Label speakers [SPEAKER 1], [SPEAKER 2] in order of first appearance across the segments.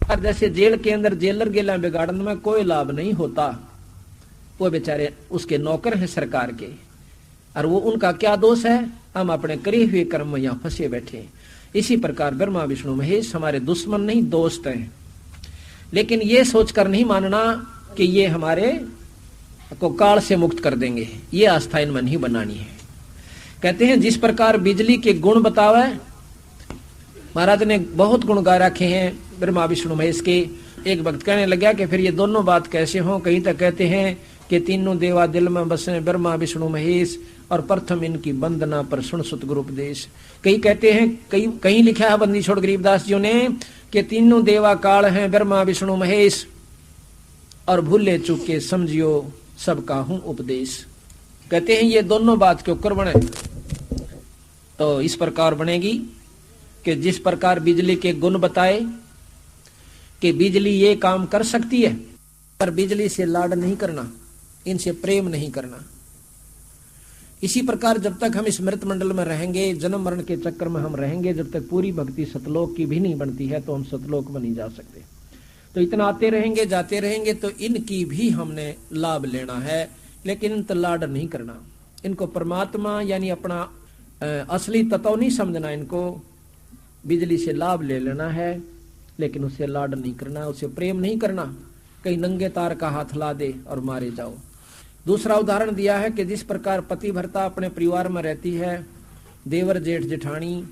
[SPEAKER 1] प्रकार जैसे जेल के अंदर जेलर गेला बिगाड़ने में कोई लाभ नहीं होता, वो बेचारे उसके नौकर हैं सरकार के, और वो उनका क्या दोष है, हम अपने करे हुए कर्म में यहाँ फंसे बैठे। इसी प्रकार ब्रह्मा विष्णु महेश हमारे दुश्मन नहीं दोस्त हैं, लेकिन ये सोचकर नहीं मानना कि ये हमारे को काल से मुक्त कर देंगे, ये आस्था इनमें नहीं बनानी है। कहते हैं जिस प्रकार बिजली के गुण बतावे, महाराज ने बहुत गुण गा रखे हैं ब्रह्मा विष्णु महेश के। एक भक्त कहने लगा कि फिर ये दोनों बात कैसे हों। कहीं तक कहते हैं कि तीनों देवा दिल में बसे ब्रह्मा विष्णु महेश, और प्रथम इनकी वंदना पर सुन सतगुरु उपदेश। कई कहते हैं, कहीं लिखा है बंदी छोड़ गरीबदास जी ने कि तीनों देवा काल हैं ब्रह्मा विष्णु महेश, और भूले चूके समझियो सबका हूं उपदेश। कहते हैं ये दोनों बात के ऊपर बने, तो इस प्रकार बनेगी कि जिस प्रकार बिजली के गुण बताए कि बिजली ये काम कर सकती है, पर बिजली से लाड नहीं करना, इनसे प्रेम नहीं करना। इसी प्रकार जब तक हम इस मृत मंडल में रहेंगे, जन्म मरण के चक्कर में हम रहेंगे, जब तक पूरी भक्ति सतलोक की भी नहीं बनती है, तो हम सतलोक में नहीं जा सकते। तो इतना आते रहेंगे जाते रहेंगे, तो इनकी भी हमने लाभ लेना है, लेकिन इन लाड नहीं करना। इनको परमात्मा यानी अपना असली तत्व नहीं समझना, इनको बिजली से लाभ ले लेना है, लेकिन उसे लाड नहीं करना, उसे प्रेम नहीं करना। कहीं नंगे तार का हाथ ला दे और मारे जाओ। दूसरा उदाहरण दिया है कि जिस प्रकार पतिव्रता अपने परिवार में रहती है, देवर जेठ जेठानी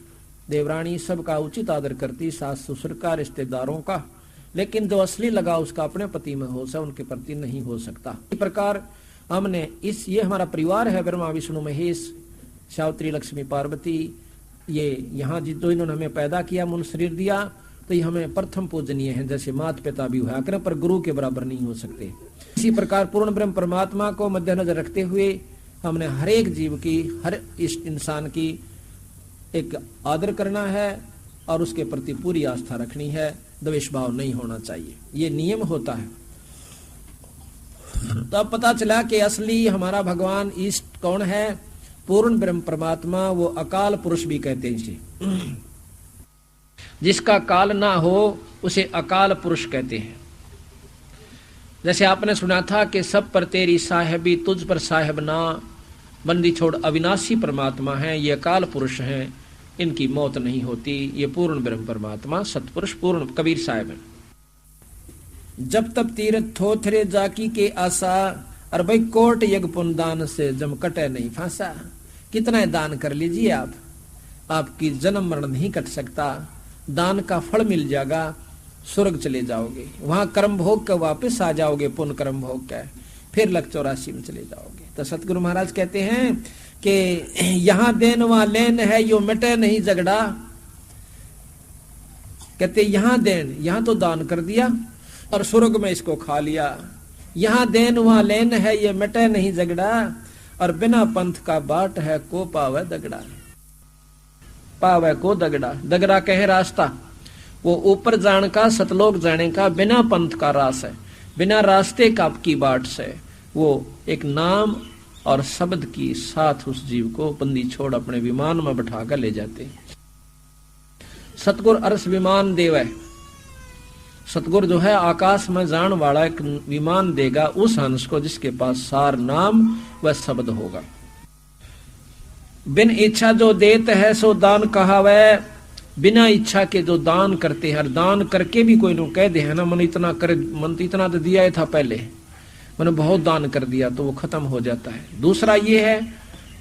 [SPEAKER 1] देवरानी सबका उचित आदर करती, सास ससुर का रिश्तेदारों का, लेकिन जो असली लगाव उसका अपने पति में हो सा उनके प्रति नहीं हो सकता। इस प्रकार हमने ये हमारा परिवार है ब्रह्मा विष्णु महेश, सावित्री लक्ष्मी पार्वती, ये यहाँ जो इन्होंने हमें पैदा किया, मन शरीर दिया, तो ये हमें प्रथम पूजनीय है। जैसे माता पिता भी हुआ करें, पर गुरु के बराबर नहीं हो सकते। इसी प्रकार पूर्ण ब्रह्म परमात्मा को मद्देनजर रखते हुए हमने हर एक जीव की, हर इस इंसान की एक आदर करना है और उसके प्रति पूरी आस्था रखनी है, द्वेष भाव नहीं होना चाहिए, ये नियम होता है। तो अब पता चला कि असली हमारा भगवान इष्ट कौन है, पूर्ण ब्रह्म परमात्मा, वो अकाल पुरुष भी कहते हैं इसे। जिसका काल ना हो उसे अकाल पुरुष कहते हैं। जैसे आपने सुना था कि सब पर तेरी साहेबी, तुझ पर साहेब ना, बंदी छोड़ अविनाशी परमात्मा है, ये अकाल पुरुष हैं, इनकी मौत नहीं होती, ये पूर्ण ब्रह्म परमात्मा सतपुरुष पूर्ण कबीर साहेब है। जब तब तीरथ थोथरे जाकी के आशा, और भाई कोट यज्ञ पुण्य दान से जम कटे नहीं फांसा। कितना दान कर लीजिए आप, आपकी जन्म मरण नहीं कट सकता, दान का फल मिल जाएगा, स्वर्ग चले जाओगे, वहां कर्म भोग के वापस आ जाओगे, पुण्य कर्म भोग के फिर लक 84 में चले जाओगे। तो सतगुरु महाराज कहते हैं कि यहां देन वहां लेन है, यो मिटे नहीं झगड़ा। कहते यहां देन, यहां तो दान कर दिया और स्वर्ग में इसको खा लिया। यहां देन वहां लेन है, ये मिटे नहीं झगड़ा, और बिना पंथ का बाट है को पावे दगड़ा। पावे को दगड़ा, दगड़ा कहे रास्ता, वो ऊपर जाने का, सतलोक जाने का बिना पंथ का रास है, बिना रास्ते का की बाट से वो एक नाम और शब्द की साथ उस जीव को बंदी छोड़ अपने विमान में बैठा कर ले जाते। सतगुर अरस विमान देव है, सतगुर जो है आकाश में जान वाला एक विमान देगा उस हंस को जिसके पास सार नाम व शब्द होगा। बिन इच्छा जो देत है सो दान कहावे, बिना इच्छा के जो दान करते हैं, दान करके भी कोई नो कह दे है ना, मन इतना कर, मन तो इतना तो दिया था पहले, मैंने बहुत दान कर दिया, तो वो खत्म हो जाता है। दूसरा ये है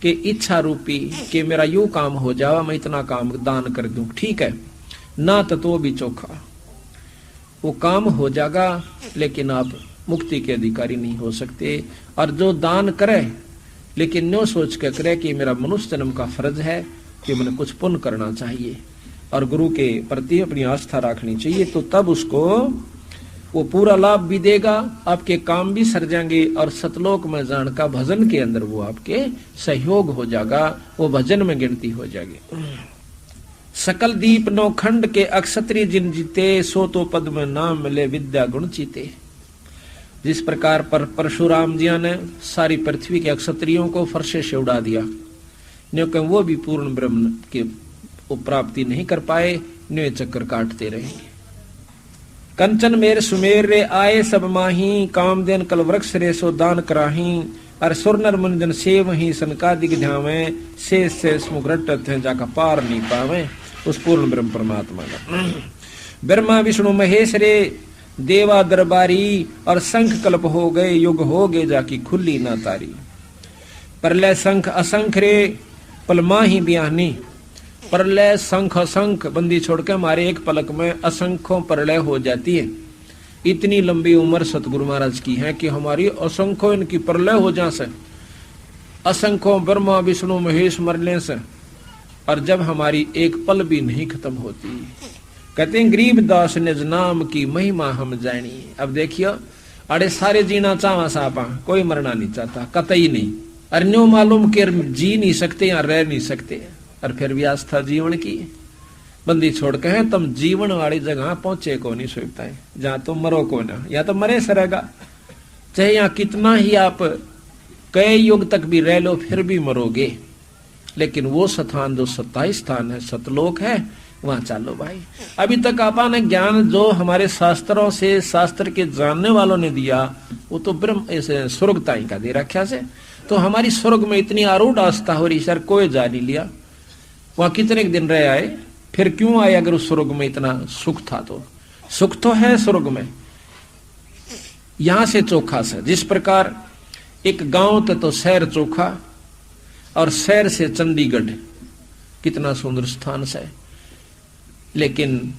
[SPEAKER 1] कि इच्छा रूपी कि मेरा यूं काम हो जावा, मैं इतना काम दान कर दूं, ठीक है ना, तो भी चोखा वो काम हो जाएगा, लेकिन आप मुक्ति के अधिकारी नहीं हो सकते। और जो दान करे लेकिन न्यो सोच के करे कि मेरा मनुष्य जन्म का फर्ज है कि मैंने कुछ पुण्य करना चाहिए और गुरु के प्रति अपनी आस्था रखनी चाहिए, तो तब उसको वो पूरा लाभ भी देगा, आपके काम भी सर जाएंगे, और सतलोक में जान का भजन के अंदर वो आपके सहयोग हो जाएगा, वो भजन में गिनती हो जाएगी। सकल दीप नौखंड के अक्षत्रिय जिन जीते, सो तो पद में नाम मिले विद्या गुण चीते। जिस प्रकार पर परशुराम जी ने सारी पृथ्वी के अक्षत्रियों को फरसे से उड़ा दिया, क्योंकि वो भी पूर्ण ब्रह्म के प्राप्ति नहीं कर पाए, न्यू चक्कर काटते रहेंगे। कंचन मेर सुमेर रे आए सब माही, कामदेन कल वृक्ष रे सो दान कराही, और सुर नर मुनिजन से वही सनकादिक ध्यावे, से मुख रटत है जाका पार नहीं पावे। उस पूर्ण ब्रह्म परमात्मा का ब्रह्मा विष्णु महेश रे देवा दरबारी, और शंख कल्प हो गए युग हो गए जाकी खुली ना तारी। प्रलय शंख असंख रे पलमा ही बियानी, प्रलय शंख असंख बंदी छोड़ के हमारे एक पलक में असंख्यों प्रलय हो जाती है। इतनी लंबी उम्र सतगुरु महाराज की है कि हमारी असंख्यों इनकी प्रलय हो जा से, असंख्यों ब्रह्मा विष्णु महेश मरने से, और जब हमारी एक पल भी नहीं खत्म होती। कहते हैं गरीबदास निज नाम की महिमा हम जानी। अब देखियो अरे सारे जीना चावा सापा, कोई मरना नहीं चाहता, कतई नहीं। अन्यो मालूम के जी नहीं सकते या रह नहीं सकते, और फिर भी आस्था जीवन की बंदी छोड़ के हैं तुम जीवन वाली जगह पहुंचे को नहीं सोचता है, जहां तुम मरो को ना, या तो मरे सरेगा। चाहे यहाँ कितना ही आप कई युग तक भी रह लो फिर भी मरोगे, लेकिन वो स्थान जो सत्ताई स्थान है, सतलोक है, वहां चलो भाई। अभी तक आपा ने ज्ञान जो हमारे शास्त्रों से शास्त्र के जानने वालों ने दिया वो तो ब्रह्म स्वर्ग ताई का दे रखा से। तो हमारी स्वर्ग में इतनी आरूढ़ आस्था हो रही सर, कोई जा नहीं लिया। वहां कितने दिन रह आए, फिर क्यों आए अगर उस स्वर्ग में इतना सुख था? तो सुख तो है स्वर्ग में, यहां से चोखा से। जिस प्रकार एक गांव तो शहर चोखा, और शहर से चंडीगढ़ कितना सुंदर स्थान से। लेकिन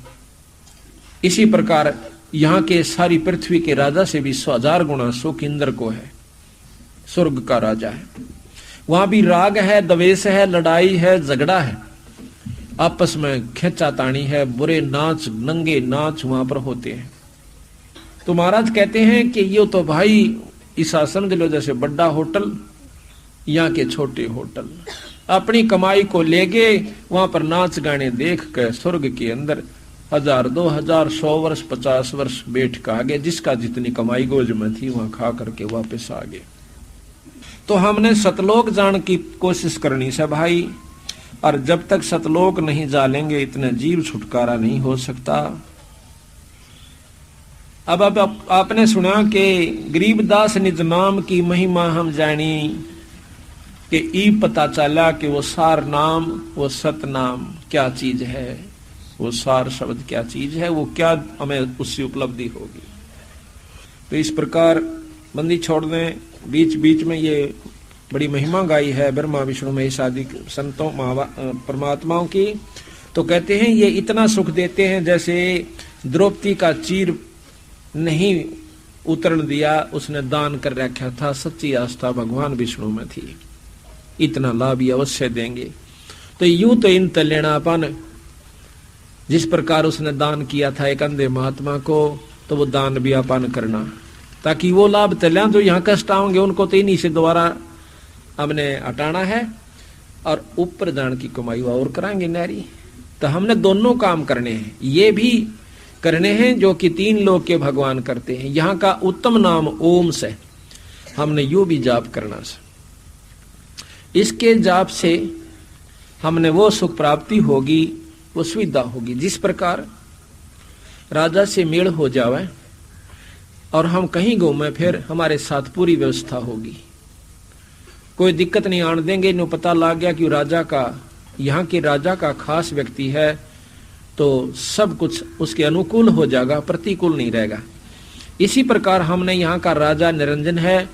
[SPEAKER 1] इसी प्रकार यहां के सारी पृथ्वी के राजा से भी 100,000 गुना सुख इंद्र को है, स्वर्ग का राजा है। वहां भी राग है, द्वेष है, लड़ाई है, झगड़ा है, आपस में खींचातानी है, बुरे नाच नंगे नाच वहां पर होते हैं। तो महाराज कहते हैं कि ये तो भाई इस आसन दिलो जैसे बड़ा होटल, यहाँ के छोटे होटल, अपनी कमाई को ले गए वहां पर नाच गाने देख कर स्वर्ग के अंदर 1000 2000 100 वर्ष 50 वर्ष बैठ कर आ गए, जिसका जितनी कमाई गोज में थी वहां खा करके वापस आ गए। तो हमने सतलोक जान की कोशिश करनी से भाई, और जब तक सतलोक नहीं जालेंगे इतने जीव छुटकारा नहीं हो सकता। अब आपने सुना कि गरीबदास निज नाम की महिमा हम जानी, कि ई पता चला कि वो सार नाम, वो सत नाम क्या चीज है, वो सार शब्द क्या चीज है, वो क्या हमें उससे उपलब्धि होगी। तो इस प्रकार बंदी छोड़ दें। बीच बीच में ये बड़ी महिमा गाई है ब्रह्मा विष्णु महेश आदि संतों परमात्माओं की। तो कहते हैं ये इतना सुख देते हैं जैसे द्रौपदी का चीर नहीं उतरन दिया, उसने दान कर रखा था। सच्ची आस्था भगवान विष्णु में थी, इतना लाभ ये अवश्य देंगे। तो यूं तो इन तलेणापन, जिस प्रकार उसने दान किया था एक अंधे महात्मा को, तो वो दान भी अपन करना, ताकि वो लाभ तल्या जो यहाँ कष्ट आओगे उनको तो इन्हीं से दोबारा हमने हटाना है, और ऊपर जान की कमाई और कराएंगे नारी। तो हमने दोनों काम करने हैं, ये भी करने हैं जो कि 3 लोग के भगवान करते हैं। यहाँ का उत्तम नाम ओम से हमने यू भी जाप करना से, इसके जाप से हमने वो सुख प्राप्ति होगी, वो सुविधा होगी। जिस प्रकार राजा से मेल हो जावे और हम कहीं घूमे फिर हमारे साथ पूरी व्यवस्था होगी, कोई दिक्कत नहीं आने देंगे। इन्हें पता लग गया कि राजा का, यहाँ के राजा का खास व्यक्ति है, तो सब कुछ उसके अनुकूल हो जाएगा, प्रतिकूल नहीं रहेगा। इसी प्रकार हमने यहाँ का राजा निरंजन है,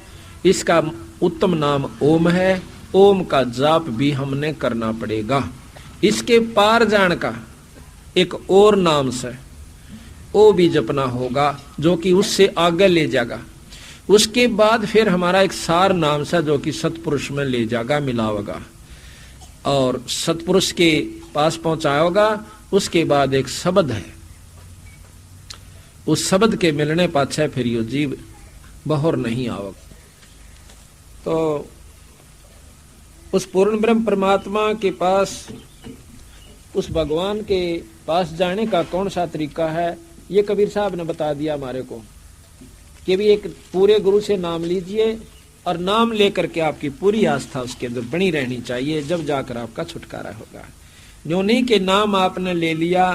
[SPEAKER 1] इसका उत्तम नाम ओम है, ओम का जाप भी हमने करना पड़ेगा। इसके पार जान का एक और नाम से ओ भी जपना होगा, जो कि उससे आगे ले जाएगा। उसके बाद फिर हमारा एक सार नाम से जो कि सतपुरुष में ले जाएगा, मिलावेगा और सतपुरुष के पास पहुंचाएगा। उसके बाद एक शब्द है, उस शब्द के मिलने पाछे फिर यो जीव बहोर नहीं आवग। तो उस पूर्ण ब्रह्म परमात्मा के पास, उस भगवान के पास जाने का कौन सा तरीका है, ये कबीर साहब ने बता दिया हमारे को कि भी एक पूरे गुरु से नाम लीजिए, और नाम लेकर के आपकी पूरी आस्था उसके अंदर बनी रहनी चाहिए, जब जाकर आपका छुटकारा होगा। जो नहीं कि नाम आपने ले लिया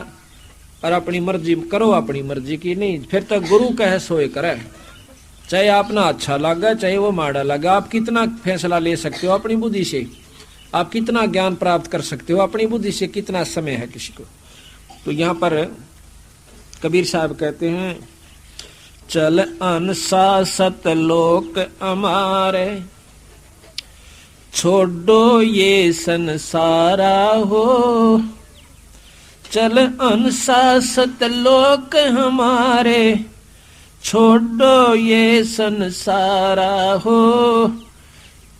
[SPEAKER 1] और अपनी मर्जी करो, अपनी मर्जी की नहीं। फिर तो गुरु कहे सोए करे, चाहे अपना अच्छा लगा चाहे वो माड़ा लगा। आप कितना फैसला ले सकते हो अपनी बुद्धि से, आप कितना ज्ञान प्राप्त कर सकते हो अपनी बुद्धि से, कितना समय है किसी को। तो यहाँ पर कबीर साहब कहते हैं, चल अनुशासित लोक हमारे, छोड़ो ये संसारा हो। चल अनुशासित लोक हमारे, छोड़ो ये संसारा हो।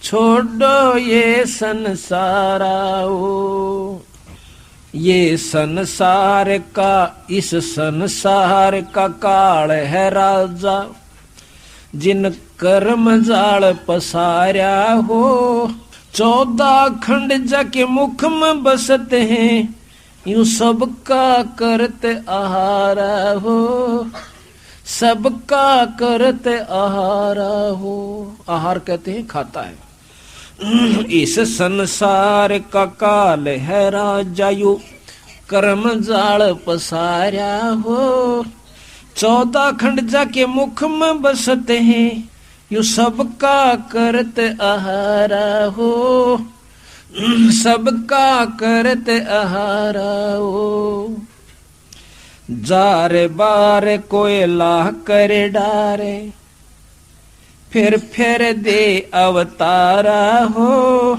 [SPEAKER 1] छोड़ो ये संसारा हो। ये संसार का, इस संसार का काल है राजा, जिन कर्म जाल पसारा हो। 14 खंड जाके मुख में बसते हैं, यूं सबका करते आहारा हो। सबका करते आहारा हो। आहार कहते हैं खाता है। इस संसार का काल है राजा, यू कर्म जाल पसारा हो। 14 खंड जाके मुख में बसते हैं, यू सबका करते आहारा हो। सबका करते आहारा हो। जारे बारे कोयला करे डारे, फिर दे अवतारा हो।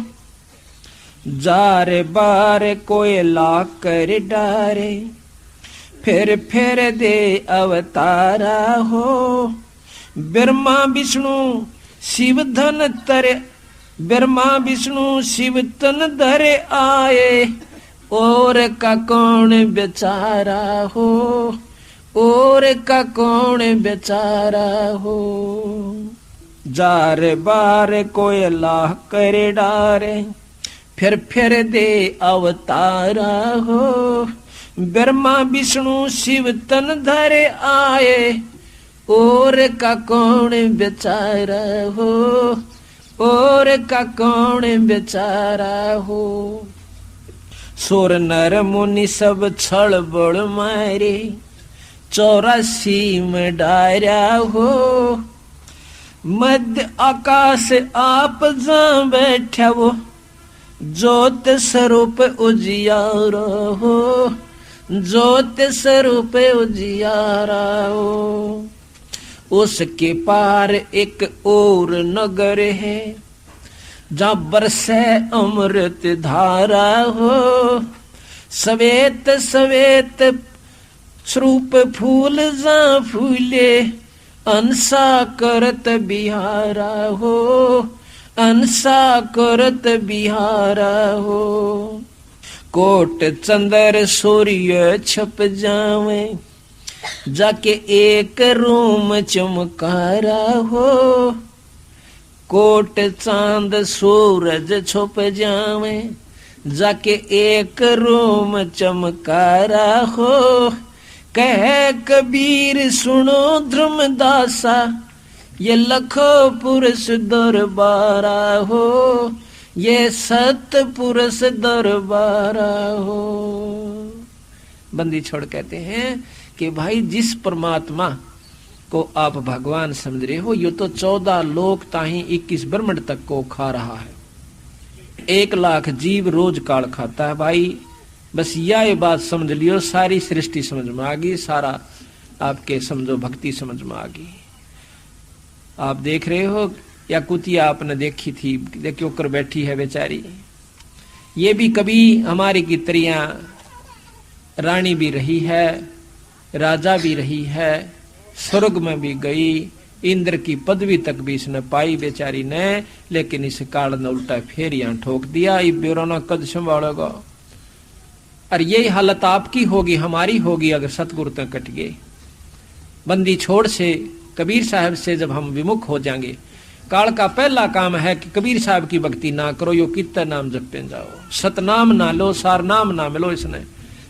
[SPEAKER 1] जारे बारे कोयला करे डारे, फिर दे अवतारा हो। ब्रह्मा विष्णु शिव धन तरे, ब्रह्मा विष्णु शिव तन धरे आए, और का कौन बेचारा हो। और का कौन बेचारा हो। जार बार कोयला करे डारे, फिर दे अवतारा हो। ब्रह्मा विष्णु शिव तन धरे आए, और का कौन बेचारा हो। और का कौन बेचारा हो। सुर नर मुनि सब छल बड़ मारे, 84 में डारा हो। मध्य आकाश आप जा बैठा वो, ज्योत स्वरूप उजियारा हो। ज्योत स्वरूप उजियारा हो। उसके पार एक और नगर है, जहाँ बरसे अमृत धारा हो। सवेत सवेत स्वरूप फूल जा फूले, अंसा करत बिहारा हो। अंसा करत बिहारा हो। कोट चंद्र सूर्य छप जावे, जाके एक रूम चमकारा हो। कोट चांद सूरज छुप जावे, जाके एक रूम चमकारा हो। कह कबीर सुनो ध्रुमदासा, ये लखो पुरुष दरबारा हो। ये सत पुरुष दरबारा हो। बंदी छोड़ कहते हैं कि भाई जिस परमात्मा को आप भगवान समझ रहे हो, ये तो 14 लोक ताही 21 ब्रह्मांड तक को खा रहा है। 1 लाख जीव रोज काल खाता है भाई। बस यह बात समझ लियो, सारी सृष्टि समझ में आ गई, सारा आपके समझो भक्ति समझ में आ गई। आप देख रहे हो या कुतिया आपने देखी थी, देखियो कर बैठी है बेचारी। ये भी कभी हमारी की तरह रानी भी रही है, राजा भी रही है, स्वर्ग में भी गई, इंद्र की पदवी तक भी इसने पाई बेचारी ने। लेकिन इस काल ने उल्टा फिर यहाँ ठोक दिया। ये बेरोना कद संभालेगा। और यही हालत आपकी होगी, हमारी होगी, अगर सतगुरु तक कट गए। बंदी छोड़ से, कबीर साहब से जब हम विमुख हो जाएंगे, काल का पहला काम है कि कबीर साहब की भक्ति ना करो, यो कितना नाम जपते जाओ। सतनाम ना लो, सार नाम ना मिलो इसने,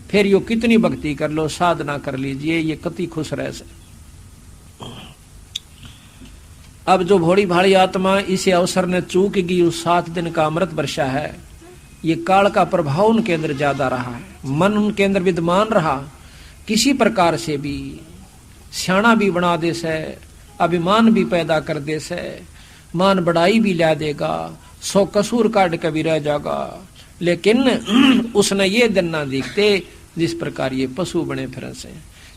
[SPEAKER 1] फिर यो कितनी भक्ति कर लो, साधना कर लीजिए, ये कति खुश रह से। अब जो भोड़ी भाड़ी आत्मा इसे अवसर ने चूक गई, उस 7 दिन का अमृत वर्षा है, ये काल का प्रभाव उनके अंदर ज्यादा रहा है, मन उनके अंदर विद्यमान रहा किसी प्रकार से भी सियाणा भी बना दे से, अभिमान भी पैदा कर दे से, मान बढ़ाई भी ला देगा, 100 कसूर काट के भी रह जाएगा, लेकिन उसने ये दिन ना दिखते जिस प्रकार ये पशु बने फिर से।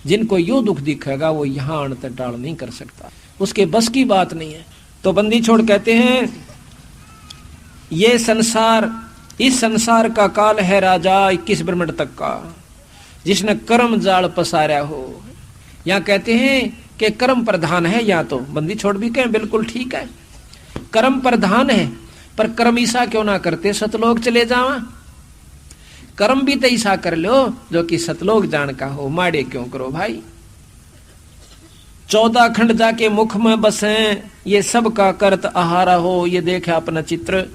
[SPEAKER 1] जिनको यो दुख दिखेगा वो यहाँ अण तक टाल नहीं कर सकता, उसके बस की बात नहीं है। तो बंदी छोड़ कहते हैं ये संसार, इस संसार का काल है राजा 21 ब्रह्मंड तक का, जिसने कर्म जाल पसारा हो। यहाँ कहते हैं कि कर्म प्रधान है, यहाँ तो बंदी छोड़ भी कहें बिल्कुल ठीक है, कर्म प्रधान है, पर कर्म ईसा क्यों ना करते सतलोक चले जावा। कर्म भी तो ईसा कर लो जो कि सतलोक जान का हो, माड़े क्यों करो भाई। 14 खंड जाके मुख में बसे, ये सब का करत आहारा हो। ये देखे अपना चित्र,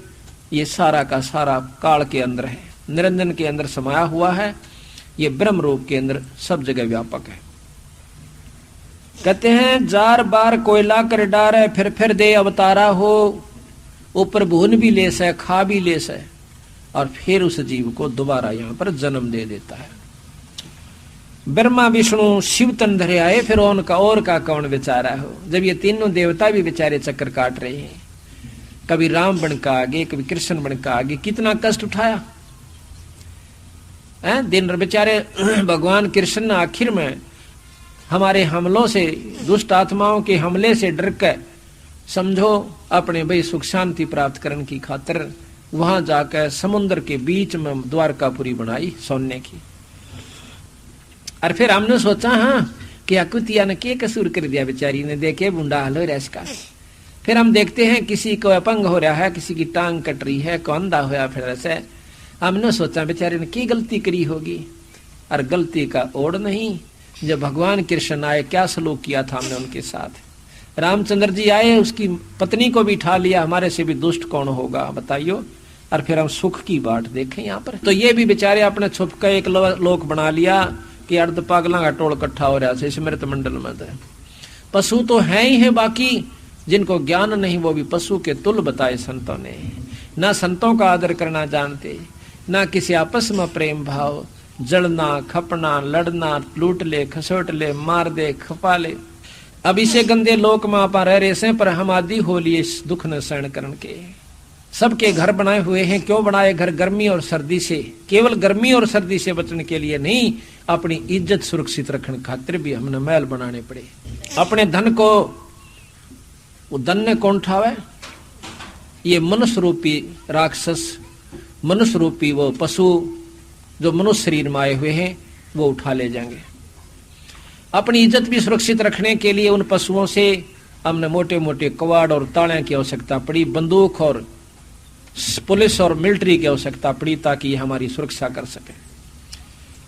[SPEAKER 1] ये सारा का सारा काल के अंदर है, निरंजन के अंदर समाया हुआ है, ये ब्रह्म रूप के अंदर सब जगह व्यापक है। कहते हैं जार बार कोयला कर डारे, फिर दे अवतारा हो। ऊपर भून भी ले से, खा भी ले से, और फिर उस जीव को दोबारा यहाँ पर जन्म दे देता है। ब्रह्मा विष्णु शिव तन धरे आए, फिर उनका और का कौन बेचारा हो। जब ये तीनों देवता भी बेचारे चक्कर काट रहे हैं, कभी राम बन का आगे, कभी कृष्ण बन का आगे, कितना कष्ट उठाया है। दिन बेचारे भगवान कृष्ण आखिर में हमारे हमलों से, दुष्ट आत्माओं के हमले से डर के समझो अपने भाई सुख शांति प्राप्त करने की खातिर वहां जाकर समुद्र के बीच में द्वारकापुरी बनाई सोने की। और फिर हमने सोचा हाँ कि कुतिया ने क्या कसूर कर दिया बेचारी ने, देखे बुंडा हाल हो रहा इसका। फिर हम देखते हैं किसी को अपंग हो रहा है, किसी की टांग कट रही है, को अंधा होया, फिर ऐसे हमने सोचा बेचारे ने की गलती करी होगी। और गलती का ओढ़ नहीं, जब भगवान कृष्ण आए क्या सलूक किया था हमने उनके साथ। रामचंद्र जी आए, उसकी पत्नी को भी उठा लिया, हमारे से भी दुष्ट कौन होगा बताइयो। और फिर हम सुख की बाट देखें यहाँ पर, तो ये भी बेचारे अपने छुप कर एक लोक बना लिया कि अर्ध पागलों का टोल इकट्ठा हो रहा है स्मृत मंडल में। पशु तो है ही है, बाकी जिनको ज्ञान नहीं वो भी पशु के तुल बताए संतों ने। ना संतों का आदर करना जानते, ना किसी आपस में प्रेम भाव, जड़ना खपना लड़ना, लूट ले खसोट ले, मार दे खपा ले। अब इसे गंदे लोक में आप रह रहे से, पर हम आदि हो लिए इस दुख न सहन करन के। सबके घर बनाए हुए हैं, क्यों बनाए घर? गर्मी और सर्दी से, केवल गर्मी और सर्दी से बचने के लिए नहीं, अपनी इज्जत सुरक्षित रखने खातिर भी हमने महल बनाने पड़े। अपने धन को वो धन ने कौन उठावे? ये मनुष्य रूपी राक्षस, मनुष्य रूपी वो पशु जो मनुष्य शरीर में आए हुए हैं वो उठा ले जाएंगे। अपनी इज्जत भी सुरक्षित रखने के लिए उन पशुओं से हमने मोटे मोटे कवाड़ और ताले की आवश्यकता पड़ी, बंदूक और पुलिस और मिलिट्री की आवश्यकता पड़ी, ताकि ये हमारी सुरक्षा कर सके।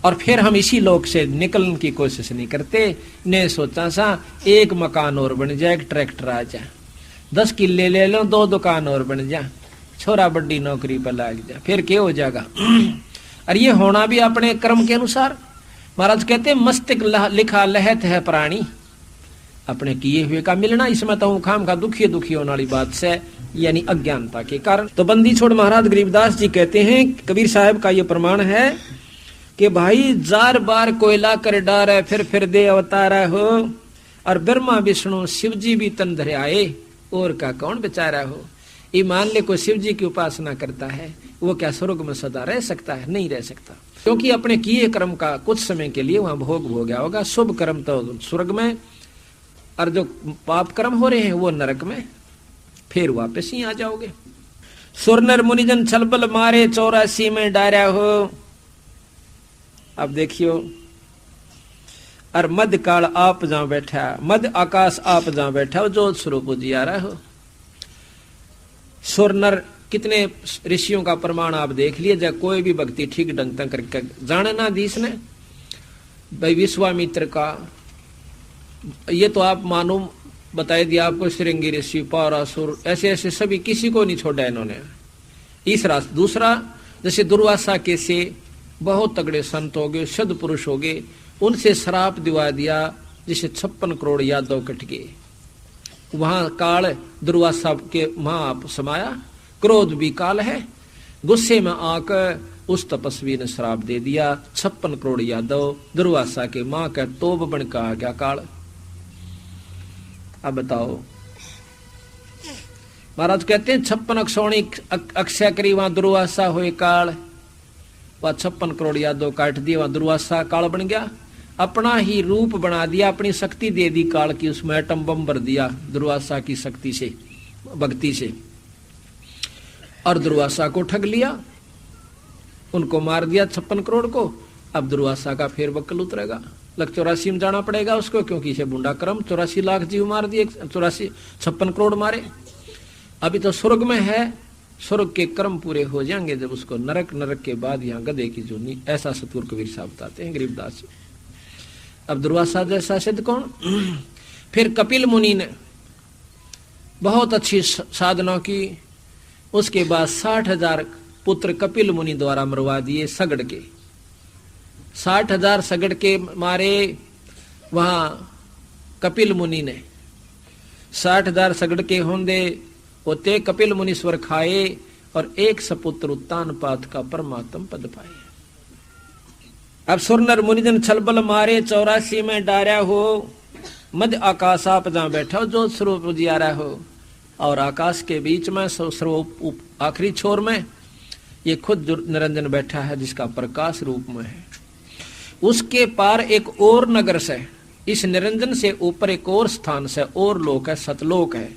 [SPEAKER 1] और फिर हम इसी लोक से निकलने की कोशिश नहीं करते, ने सोचा सा एक मकान और बन जाए, एक ट्रैक्टर आ जाए, 10 किले ले लो, 2 दुकान और बन जाए, छोरा बड़ी नौकरी पर लग जाए, फिर क्या हो जाएगा। और ये होना भी अपने कर्म के अनुसार। महाराज कहते हैं मस्तिष्क लिखा लहत है प्राणी, अपने किए हुए का मिलना। इसमें तो खाम का दुखी दुखी होने वाली बात से, यानी अज्ञानता के कारण। तो बंदी छोड़ महाराज गरीबदास जी कहते हैं, कबीर साहब का ये प्रमाण है कि भाई जार बार कोयला कर डारे, फिर दे अवतारा हो। और ब्रह्मा विष्णु शिव जी भी तन धरे आए, और का कौन बेचारा हो। ये मान ले कोई शिव जी की उपासना करता है, वो क्या स्वर्ग में सदा रह सकता है? नहीं रह सकता, क्योंकि अपने किए कर्म का कुछ समय के लिए वहां भोग हो गया होगा। शुभ कर्म तो स्वर्ग में, और जो पाप कर्म हो रहे हैं वो नरक में, फिर वापस ही आ जाओगे। सुर नर मुनिजन छलबल मारे, 84 में डारा हो। अब देखियो, और मध्य काल आप जहां बैठा, मध्य आकाश आप जहां बैठा, जो स्वरूप जी आ रहा हो। सुर नर कितने ऋषियों का प्रमाण आप देख लिए, जब कोई भी भक्ति ठीक ढंग तक करके जाने ना दी इसने। भाई विश्वामित्र का ये तो आप मानो बताए दिया आपको, श्रृंगी ऋषि, पारासुर, ऐसे ऐसे सभी किसी को नहीं छोड़ा इन्होंने। इस रास्ते दूसरा, जैसे दुर्वासा के से बहुत तगड़े संत हो गए, सद पुरुष हो गए, उनसे श्राप दिवा दिया, जिसे 56 करोड़ यादव कट गए। वहां काल दुर्वासा के वहां समाया, क्रोध भी काल है, गुस्से में आकर उस तपस्वी ने श्राप दे दिया। 56 करोड़ यादव दुर्वासा के मां का तोब बन का आ गया काल। अब बताओ, महाराज कहते हैं 56 अक्षौणी अक्षय करी वहां दुर्वासा हुए काल। वह 56 करोड़ यादव काट दिए, वहां दुर्वासा काल बन गया। अपना ही रूप बना दिया, अपनी शक्ति दे दी काल की, उसमें एटम बम भर दिया दुर्वासा की शक्ति से, भक्ति से, और दुर्वासा को ठग लिया, उनको मार दिया 56 करोड़ को। अब दुर्वासा का फिर वक्ल उतरेगा, लग 84 में जाना पड़ेगा उसको, क्योंकि इसे बुंडा क्रम 84 लाख जीव मार दिए, 56 करोड़ मारे। अभी तो स्वर्ग में है, स्वर्ग के कर्म पूरे हो जाएंगे जब उसको नरक, नरक के बाद यहाँ गधे की जूनी, ऐसा सतगुरु कबीर साहब बताते हैं गरीबदास जी। अब दुर्वासा जैसा सिद्ध कौन? फिर कपिल मुनि ने बहुत अच्छी साधना की, उसके बाद 60,000 पुत्र कपिल मुनि द्वारा मरवा दिए सगड़ के। 60,000 सगड़ के मारे वहां कपिल मुनि ने। 60,000 सगड़ के होंदे होते कपिल मुनीश्वर खाए, और एक सपुत्र उत्तान पात का परमात्म पद पाए। अब सुरनर मुनिजन छलबल मारे 84 में डारा हो, मध्य आकाश आप जहां बैठा हो, जो स्वरूप उजियारा हो, और आकाश के बीच में स्वरूप आखिरी छोर में ये खुद निरंजन बैठा है, जिसका प्रकाश रूप में है। उसके पार एक और नगर से, इस निरंजन से ऊपर एक और स्थान से, और लोक है, सतलोक है,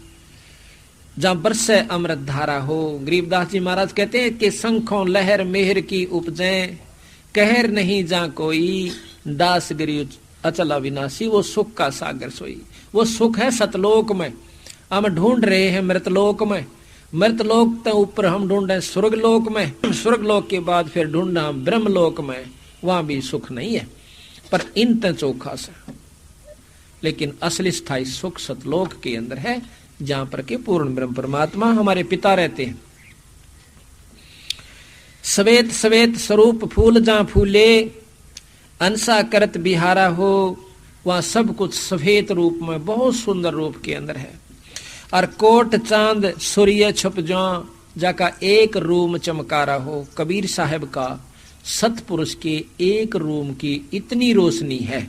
[SPEAKER 1] जहां बरसे अमृत धारा हो। गरीबदास जी महाराज कहते हैं कि शंखों लहर मेहर की उपजें, कहर नहीं जा कोई, दास गिरी अचल अविनाशी, वो सुख का सागर सोई। वो सुख है सतलोक में, हम ढूंढ रहे हैं मृतलोक में। मृतलोक के ऊपर हम ढूंढे स्वर्गलोक में, स्वर्गलोक के बाद फिर ढूंढना ब्रह्मलोक में, वहां भी सुख नहीं है, पर इन चोखा से। लेकिन असली स्थायी सुख सतलोक के अंदर है, जहां पर के पूर्ण ब्रह्म परमात्मा हमारे पिता रहते हैं। सवेत सवेत स्वरूप फूल जहां फूले, अंसा करत बिहारा हो, वहां सब कुछ सफेद रूप में, बहुत सुंदर रूप के अंदर है। और कोट चांद सूर्य छुप जाका एक रूम चमकारा हो। कबीर साहब का सतपुरुष के एक रूम की इतनी रोशनी है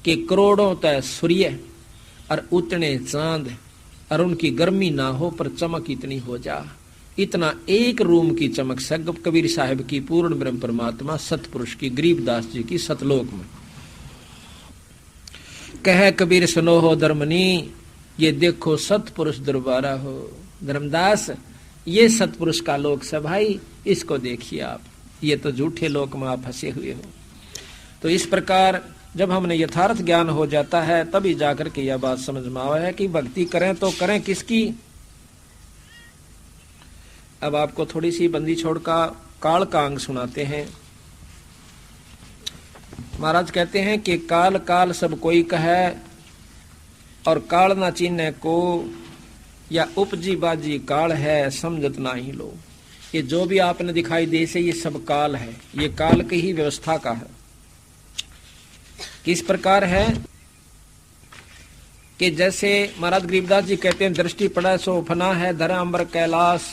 [SPEAKER 1] कि करोड़ों तय सूर्य और उतने चांद, और उनकी गर्मी ना हो पर चमक इतनी हो जा। इतना एक रूम की चमक से कबीर साहब की पूर्ण ब्रह्म परमात्मा सतपुरुष की, गरीबदास जी की सतलोक में। कह कबीर सुनो हो धर्मनी, ये देखो सतपुरुष दरबारा हो। धर्मदास, ये सतपुरुष का लोक से भाई, इसको देखिए आप, ये तो झूठे लोक में आप फंसे हुए हो। तो इस प्रकार जब हमने यथार्थ ज्ञान हो जाता है, तभी जाकर के यह बात समझ में आवा है कि भक्ति करें तो करें किसकी। अब आपको थोड़ी सी बंदी छोड़ का काल का अंग सुनाते हैं। महाराज कहते हैं कि काल काल सब कोई कहे, और काल ना चीने को, या उपजी बाजी काल है समझत ना ही लो। ये जो भी आपने दिखाई दे से ये सब काल है, ये काल की ही व्यवस्था का है। किस प्रकार है कि जैसे महाराज गरीबदास जी कहते हैं, दृष्टि पड़ा सो फना है धरा अंबर कैलाश,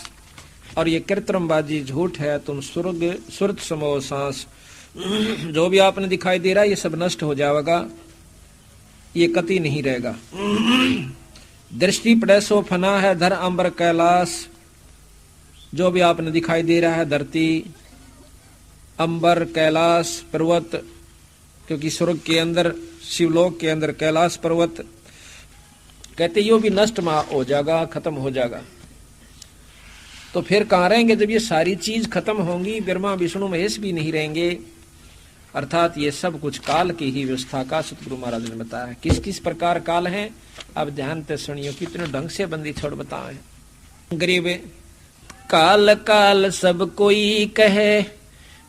[SPEAKER 1] और ये कृत्रिमबाजी झूठ है तुम स्वर्ग सुरत समो सांस। जो भी आपने दिखाई दे रहा है ये सब नष्ट हो जाएगा, ये कति नहीं रहेगा। दृष्टि पड़े सो फना है धर अंबर कैलाश, जो भी आपने दिखाई दे रहा है धरती, अंबर, कैलाश, पर्वत, क्योंकि स्वर्ग के अंदर, शिवलोक के अंदर कैलाश पर्वत, कहते यो भी नष्ट हो जाएगा, खत्म हो जाएगा। तो फिर कहाँ रहेंगे जब ये सारी चीज खत्म होंगी? ब्रह्मा विष्णु महेश भी नहीं रहेंगे। अर्थात ये सब कुछ काल की ही व्यवस्था का सतगुरु महाराज ने बताया। किस किस प्रकार काल है, अब ध्यान से सुनियो, कितने ढंग से बंदी छोड़ बताए। गरीब काल काल सब कोई कहे,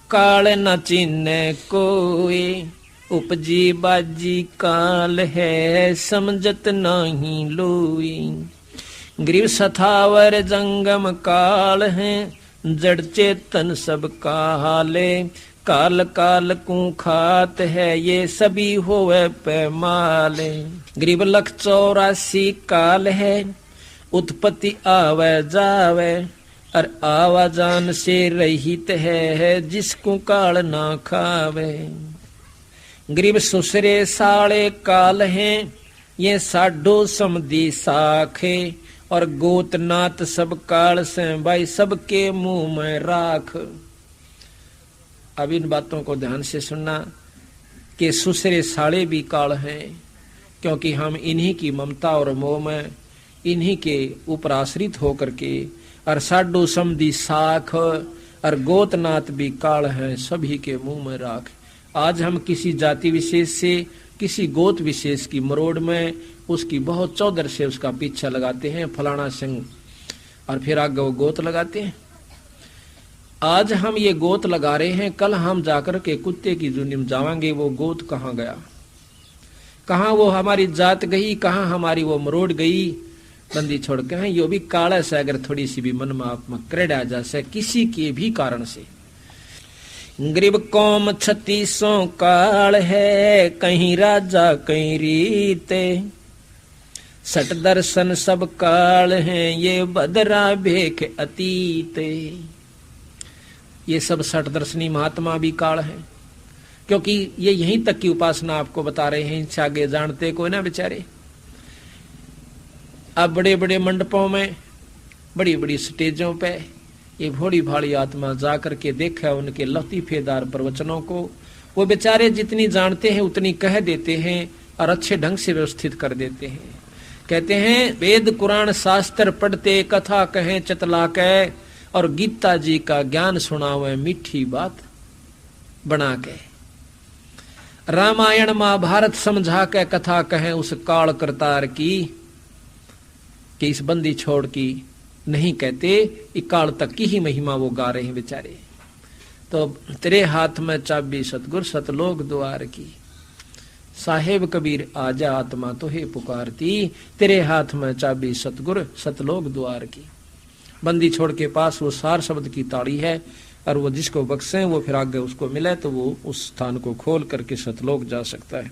[SPEAKER 1] काल न चिन्ह कोई, उपजी बाजी काल है समझत नहीं लोई। गरीब सथावर जंगम काल है, जड़ चेतन सब काले, काल काल को खात है ये सभी होवे पैमाले। गरीब लख 84 काल है, उत्पत्ति आवे जावे, और आवाजान से रहित है जिसको काल ना खावे। गरीब सुसरे साले काल हैं ये साडो समदी साखे, और गोतनाथ सब काल से भाई सबके मुंह में राख। अब इन बातों को ध्यान से सुनना कि सुसरे साले भी काल हैं, क्योंकि हम इन्हीं की ममता और मोह में, इन्हीं के ऊपर आश्रित होकर के, और साडो समदी साख और गोतनाथ भी काल हैं सभी के मुंह में राख। आज हम किसी जाति विशेष से, किसी गोत विशेष की मरोड़ में उसकी बहुत चौधर से उसका पीछा लगाते हैं, फलाना संग, और फिर आगे वो गोत लगाते हैं। आज हम ये गोत लगा रहे हैं, कल हम जाकर के कुत्ते की जुनी में जावांगे, वो गोत कहाँ गया, कहाँ वो हमारी जात गई, कहाँ हमारी वो मरोड़ गई, बंदी छोड़ के हैं। यो भी काला से अगर थोड़ी सी भी मन में आप में क्रेडा जा से किसी के भी कारण से। गरीब कौम 36 काल है, कहीं राजा कहीं रीते, सट दर्शन सब काल हैं ये बदरा भेख अतीते। ये सब सट दर्शनी महात्मा भी काल हैं, क्योंकि ये यहीं तक की उपासना आपको बता रहे हैं, इनसे आगे जानते कोई ना बेचारे। अब बड़े बड़े मंडपों में, बड़ी बड़ी स्टेजों पे ये भोली भाली आत्मा जाकर के देखा उनके लतीफेदार प्रवचनों को। वो बेचारे जितनी जानते हैं उतनी कह देते हैं और अच्छे ढंग से व्यवस्थित कर देते हैं। कहते हैं वेद कुरान शास्त्र पढ़ते, कथा कहें चतला के, और गीता जी का ज्ञान सुनावे मीठी बात बना के, रामायण महाभारत समझा के कथा कहें उस काल करतार की, कि इस बंदी छोड़ की नहीं कहते, इकाल तक की ही महिमा वो गा रहे हैं बेचारे। तो तेरे हाथ में चाबी सतगुर सतलोक द्वार की, साहेब कबीर आजा आत्मा तो हे पुकारती, तेरे हाथ में चाबी सतगुर सतलोक द्वार की। बंदी छोड़ के पास वो सार शब्द की ताड़ी है, और वो जिसको बख्शे वो फिर आगे उसको मिले तो वो उस स्थान को खोल करके सतलोक जा सकता है।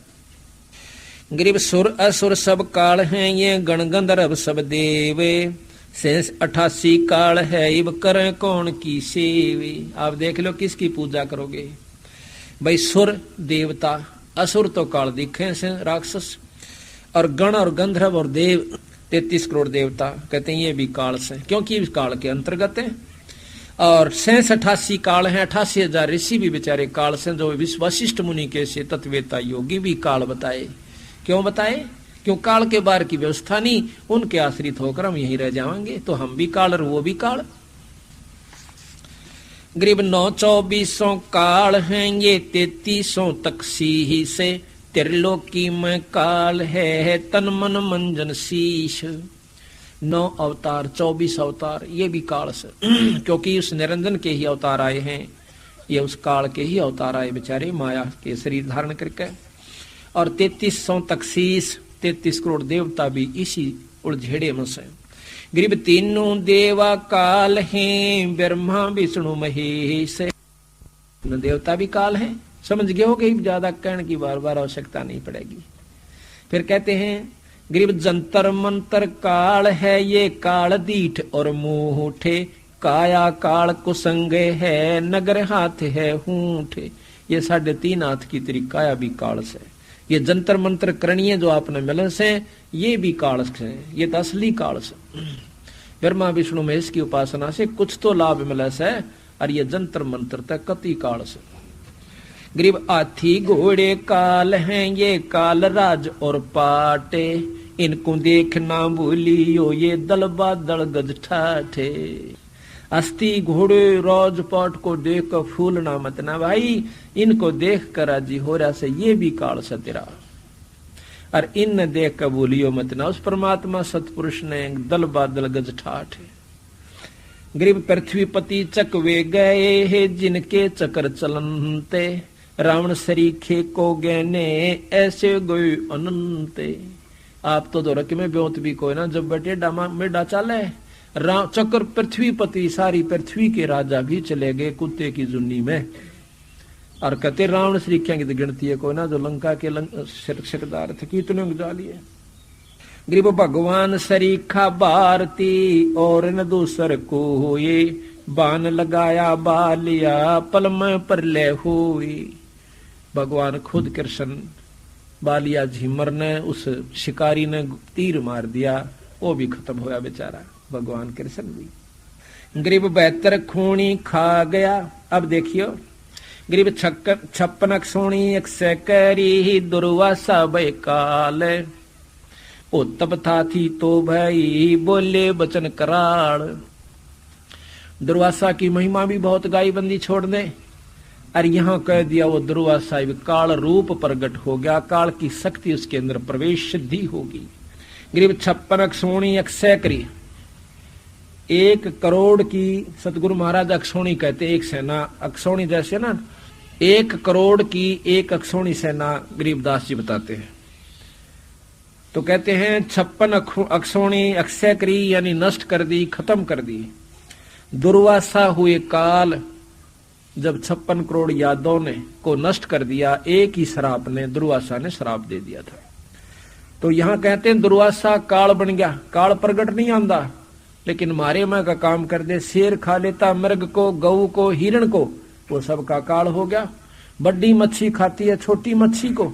[SPEAKER 1] गरीब सुर असुर सब काल हैं ये गण गंधर्व सब देवे, शेष 88 काल है इब करें कौन की सेवे। आप देख लो किसकी पूजा करोगे भाई, सुर देवता, असुर तो काल दिखे से राक्षस, और गण और गंधर्व और देव 33 करोड़ देवता कहते हैं ये भी काल से, क्योंकि इस काल के अंतर्गत है। और 88 काल हैं, 88,000 ऋषि भी बेचारे काल से, जो वशिष्ठ मुनि के से तत्वेता योगी भी काल बताए। क्यों बताए? क्यों काल के बार की व्यवस्था नहीं, उनके आश्रित होकर हम यहीं रह जाएंगे, तो हम भी काल और वो भी काल। गरीब 9-24 काल हैं ये 33 तक सी से, त्रिलोकी में काल है तन मन मंजन शीश। 9 अवतार 24 अवतार ये भी काल से क्योंकि उस निरंजन के ही अवतार आए हैं, ये उस काल के ही अवतार आए बेचारे, माया के शरीर धारण करके। और 33 तक शीश, 33 करोड़ देवता भी इसी उलझेड़े में से। गरीब तीनों देवा काल हैं, ब्रह्मा विष्णु महेश, देवता भी काल हैं। समझ गए हो गई, ज्यादा कहने की बार बार आवश्यकता नहीं पड़ेगी। फिर कहते हैं गरीब जंतर मंतर काल है ये काल दीठ और मुंठे, काया काल कुसंग है नगर हाथ है हूठे। ये 3.5 हाथ की तेरी काया भी काल से, ये जंतर मंत्र करणीय जो आपने मिले से ये भी काल से, ये तो असली काल से। ब्रह्मा विष्णु महेश की उपासना से कुछ तो लाभ मिले से, और ये जंतर मंत्र तक कति काल से। गरीब हाथी घोड़े काल हैं ये काल राज और पाटे, इनको देखना भूलियो ये दल बादल गज ठाठे। अस्थि घोड़े राजपाट को देख कर फूलना मत ना भाई, इनको देख कर राजी हो रहा से ये भी काल से तेरा। और इन देख कर भूलियो मत ना उस परमात्मा सतपुरुष ने दल बादल गज ठाठे। गरीब पृथ्वीपति चकवे गए है जिनके चक्र चलनते, रावण सरीखे को गहने ऐसे गए अनंते। आप तो रख में ब्योत भी कोई ना, जब बेटे डामा में डा चले चक्र पृथ्वीपति, सारी पृथ्वी के राजा भी चले गए कुत्ते की जुन्नी में। और कहते रावण सरीखिया की तो गिनती है कोई ना, जो लंका के शिरकदार थे कितने जा लिए। गरीब भगवान सरीखा भारती और न दूसर को, ये बाण लगाया बालिया पल में परलय हुई। भगवान खुद कृष्ण बालिया झिमर ने उस शिकारी ने तीर मार दिया, वो भी खत्म होया बेचारा भगवान कृष्ण भी। गरीब 72 खूनी खा गया। अब देखियो, गरीब 56 खूनी 100 करी दुर्वासा भय काल, ओ तब था थी तो भाई बोले बचन कराल। दुर्वासा की महिमा भी बहुत गाई बंदी छोड़ दे, और यहां कह दिया वो दुर्वासा काल रूप प्रकट हो गया, काल की शक्ति उसके अंदर प्रवेश सिद्धि होगी। गरीब 56 खूनी 100 करी, 1 करोड़ की सतगुरु महाराज अक्षौणी कहते, एक सेना अक्षौणी जैसे ना 1 करोड़ की 1 अक्षौणी सेना गरीबदास जी बताते हैं। तो कहते हैं 56 अक्षौणी 100 करी यानी नष्ट कर दी, खत्म कर दी। दुर्वासा हुए काल, जब 56 करोड़ यादवों ने को नष्ट कर दिया, एक ही श्राप ने दुर्वासा ने श्राप दे दिया था। तो यहां कहते हैं दुर्वासा काल बन गया, काल प्रगट नहीं आंदा लेकिन मारे में का काम कर दे, शेर खा लेता मृग को, गऊ को, हिरण को, वो सब का काल हो गया। बड़ी मच्छी खाती है छोटी मच्छी को,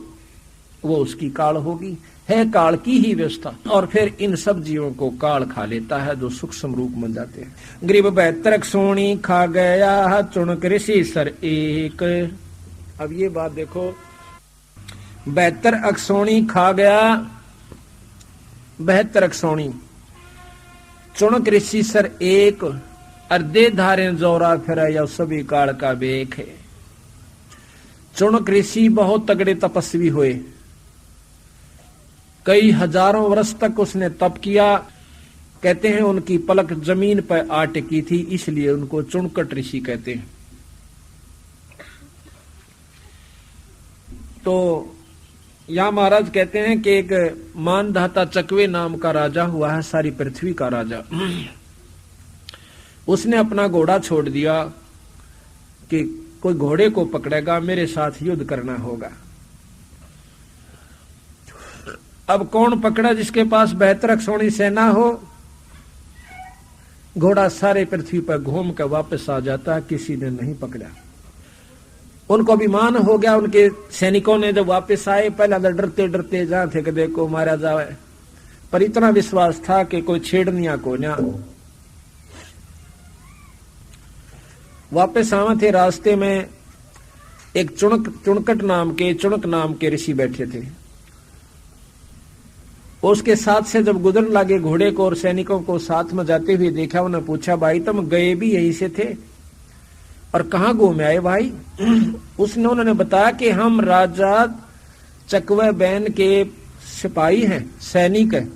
[SPEAKER 1] वो उसकी काल होगी, है काल की ही व्यवस्था। और फिर इन सब जीवों को काल खा लेता है जो सूक्ष्म रूप बन जाते हैं। गरीब 72 सोनी खा गया चुनक ऋषि सर एक। अब ये बात देखो, 72 अक्षौणी खा गया, 72 अक्षौणी चुनक ऋषि सर एक, अर्धे धारे जोरा फिर या सभी काल का बेख है। चुनक ऋषि बहुत तगड़े तपस्वी हुए, कई हजारों वर्ष तक उसने तप किया। कहते हैं उनकी पलक जमीन पर आ टिकी थी, इसलिए उनको चुनकट ऋषि कहते हैं। तो यहां महाराज कहते हैं कि एक मानधाता चकवे नाम का राजा हुआ है, सारी पृथ्वी का राजा। उसने अपना घोड़ा छोड़ दिया कि कोई घोड़े को पकड़ेगा, मेरे साथ युद्ध करना होगा। अब कौन पकड़ा जिसके पास 72 अक्षौणी सेना हो? घोड़ा सारे पृथ्वी पर घूम कर वापस आ जाता, किसी ने नहीं पकड़ा। उनको अभिमान हो गया, उनके सैनिकों ने जब वापस आए, पहले तो डरते डरते जहां थे कि देखो मारा जाए, पर इतना विश्वास था कि कोई छेड़निया को ना। वापस आवे थे, रास्ते में एक चुनक नाम के ऋषि बैठे थे। उसके साथ से जब गुजरने लगे घोड़े को और सैनिकों को साथ में जाते हुए देखा, उन्हें पूछा भाई तुम गए भी यहीं से थे और कहां घूमे आए भाई? उन्होंने बताया कि हम राजा चकवे बैन के सिपाही हैं, सैनिक हैं,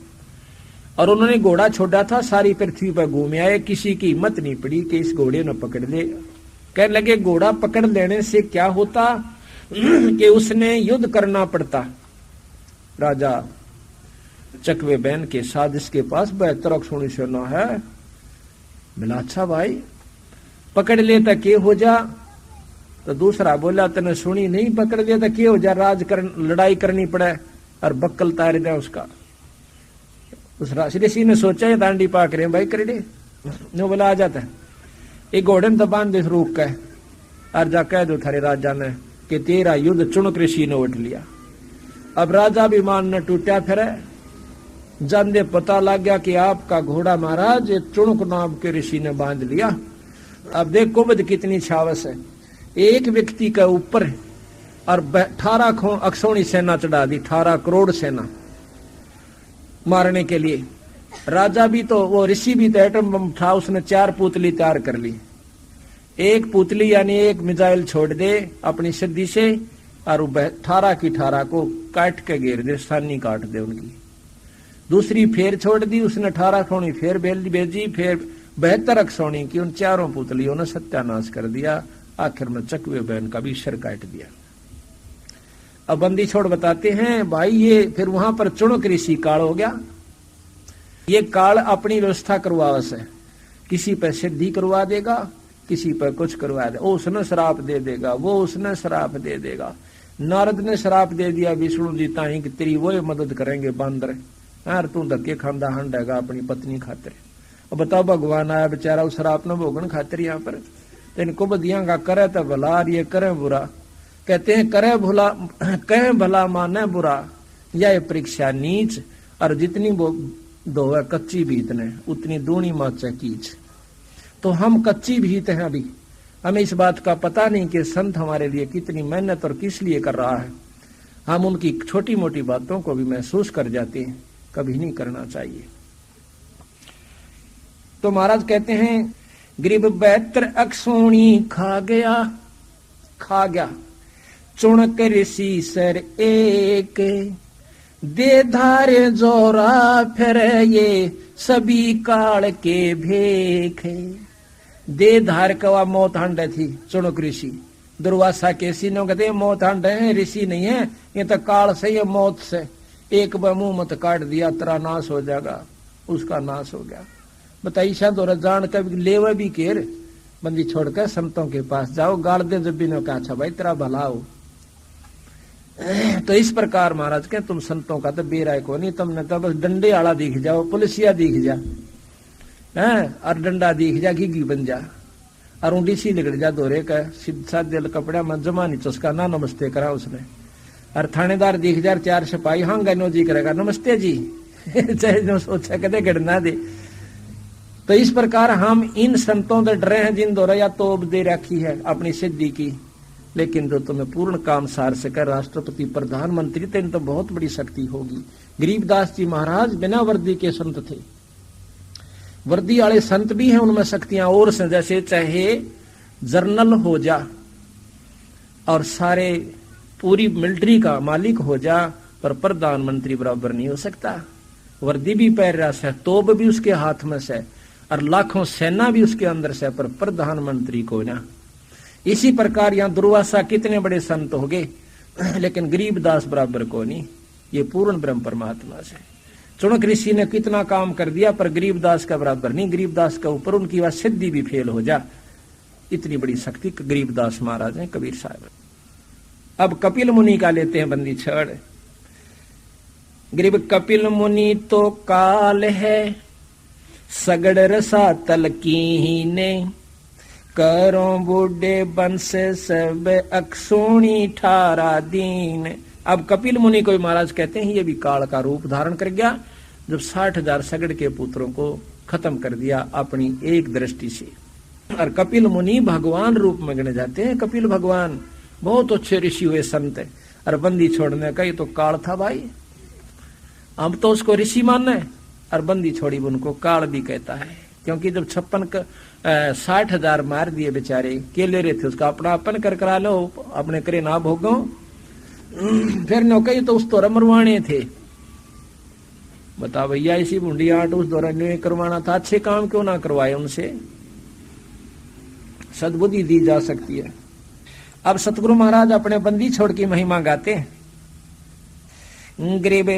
[SPEAKER 1] और उन्होंने घोड़ा छोड़ा था, सारी पृथ्वी पर घूमे आए, किसी की हिम्मत नहीं पड़ी कि इस घोड़े ने पकड़ ले। कहने लगे घोड़ा पकड़ लेने से क्या होता कि उसने युद्ध करना पड़ता राजा चकवे बैन के साथ, इसके पास 72 अक्षौणी सेना है। बोला अच्छा भाई पकड़ लेता के हो जा? तो दूसरा बोला तने सुनी नहीं, पकड़ लेता के हो जा, लड़ाई करनी पड़े और बक्कल तार दे उसका। उस ऋषि ने सोचा ये दांडी पाक रहे भाई कर दे, नो बोला आ जाता है। एक घोड़े में दबान दे रोक के और जा कह दो थारे राजा ने कि तेरा युद्ध चुनक ऋषि ने उठ लिया। अब राजा भी मान न टूटा, फिर जानदे पता लग गया कि आपका घोड़ा महाराज चुनक नाम के ऋषि ने बांध लिया। अब देख कुबद कितनी छावस है, एक व्यक्ति के ऊपर और 18 अक्षौणी सेना चढ़ा दी, 18 करोड़ सेना मारने के लिए। राजा भी तो, वो ऋषि भी तो एटम बम था, उसने 4 पुतली तैयार कर ली। एक पुतली यानी एक मिसाइल छोड़ दे अपनी सिद्धि से और 18 की 18 को काट के घेर दे, स्थानी काट दे उनकी। दूसरी फेर छोड़ दी उसने, 18 अक्षौणी फेर भेजी, फिर 72 अक्षौणी की उन 4 पुतलियों ने सत्यानाश कर दिया। आखिर में चकवे बैन का भी सिर काट दिया। अब बंदी छोड़ बताते हैं भाई ये फिर वहां पर चुनक ऋषि काल हो गया। ये काल अपनी व्यवस्था करवावा से, किसी पर सिद्धि करवा देगा, किसी पर कुछ करवा दे, वो उसने श्राप दे देगा, वो उसने श्राप दे देगा। नारद ने श्राप दे दिया विष्णु जी ताई कि तेरी वो मदद करेंगे बांदर, यार तू धक्के खांदा हंडेगा अपनी पत्नी खातिर। अब बताओ भगवान आया बेचारा उस शराब न भोगन खातिर यहाँ पर, तो इनको बदिया का करे तो भला और ये करे बुरा। कहते हैं करे भला कहे भला माने बुरा, यह परीक्षा नीच, और जितनी वो दोवे कच्ची भीत ने उतनी दूनी माचा कीच। तो हम कच्ची भीत हैं, अभी हमें इस बात का पता नहीं कि संत हमारे लिए कितनी मेहनत और किस लिए कर रहा है। हम उनकी छोटी मोटी बातों को भी महसूस कर जाते हैं, कभी नहीं करना चाहिए। तो महाराज कहते हैं गरीब बैत्र अक्सोणी खा गया चुणक ऋषि सर एक, दे धारे जोरा फिर ये सभी काल के भेख। दे धार कवा मौत हंड थी चुणक ऋषि, दुर्वासा के सीनों कहते मौत हंड है, ऋषि नहीं है, ये तो काल से ही मौत से। एक मुंह मत काट दिया तेरा नाश हो जाएगा, उसका नाश हो गया। बताइए शायद और जान कभी लेवे भी केर बंदी छोड़कर संतों के पास जाओ, गाड़ दे जब भी ने कहा अच्छा भाई तेरा भला हो। तो इस प्रकार महाराज के तुम संतों का तो बेराय को नहीं, तुमने तो बस डंडे आला दिख जाओ, पुलिसिया दिख जा है, और डंडा दिख जा घिघी बन जा, और ऊँडी सी लिगड़ जा दोरे का सीधा दिल कपड़ा में जमा नहीं चुसका ना नमस्ते करा उसने, और थानेदार दिख जा चार सिपाही हाँ गनो जी करेगा नमस्ते जी चाहे जो सोचा कदे गड़ना दे। तो इस प्रकार हम इन संतों से डरे हैं जिन द्वारा या तोब दे रखी है अपनी सिद्धि की, लेकिन जो तुम्हें पूर्ण काम सार सके राष्ट्रपति प्रधानमंत्री तो इन तो बहुत बड़ी शक्ति होगी। गरीबदास जी महाराज बिना वर्दी के संत थे, वर्दी वाले संत भी हैं, उनमें शक्तियां और से, जैसे चाहे जर्नल हो जा और सारे पूरी मिलिट्री का मालिक हो जा, पर प्रधानमंत्री बराबर नहीं हो सकता। वर्दी भी पहन रहा से, तोप भी उसके हाथ में से, और लाखों सेना भी उसके अंदर से, पर प्रधानमंत्री को ना। इसी प्रकार यहाँ दुर्वासा कितने बड़े संत हो गए, लेकिन गरीबदास बराबर को नहीं, ये पूर्ण ब्रह्म परमात्मा से। चुणक ऋषि ने कितना काम कर दिया, पर गरीबदास का बराबर नहीं। गरीबदास का ऊपर उनकी वह सिद्धि भी फेल हो जा, इतनी बड़ी शक्ति गरीबदास महाराज हैं, कबीर साहब। अब कपिल मुनि का लेते हैं बंदी छड़। गरीब कपिल मुनि तो काल है, सगड़ रसा तल की ने, करो बूढ़े बंस सब अक्सोणी ठारा दीन। अब कपिल मुनि को महाराज कहते हैं ये भी काल का रूप धारण कर गया, जब 60,000 सगड़ के पुत्रों को खत्म कर दिया अपनी एक दृष्टि से। और कपिल मुनि भगवान रूप में गणे जाते हैं। कपिल भगवान बहुत अच्छे ऋषि हुए संत है, और बंदी छोड़ने का ये तो काल था भाई। अब तो उसको ऋषि मानना है, और बंदी छोड़ी उनको काल भी कहता है, क्योंकि जब 60,000 मार दिए बेचारे, केले रहे थे, उसका अपना अपन कर करा लो, अपने करे ना भोगो। फिर नौकरी तो उस दौरान मरवाने थे। बता भैया इसी बूंदी आट उस दौरान करवाना था, अच्छे काम क्यों ना करवाए उनसे, सद्बुद्धि दी जा सकती है। अब सतगुरु महाराज अपने बंदी छोड़ की महिमा गाते हैं। गरीब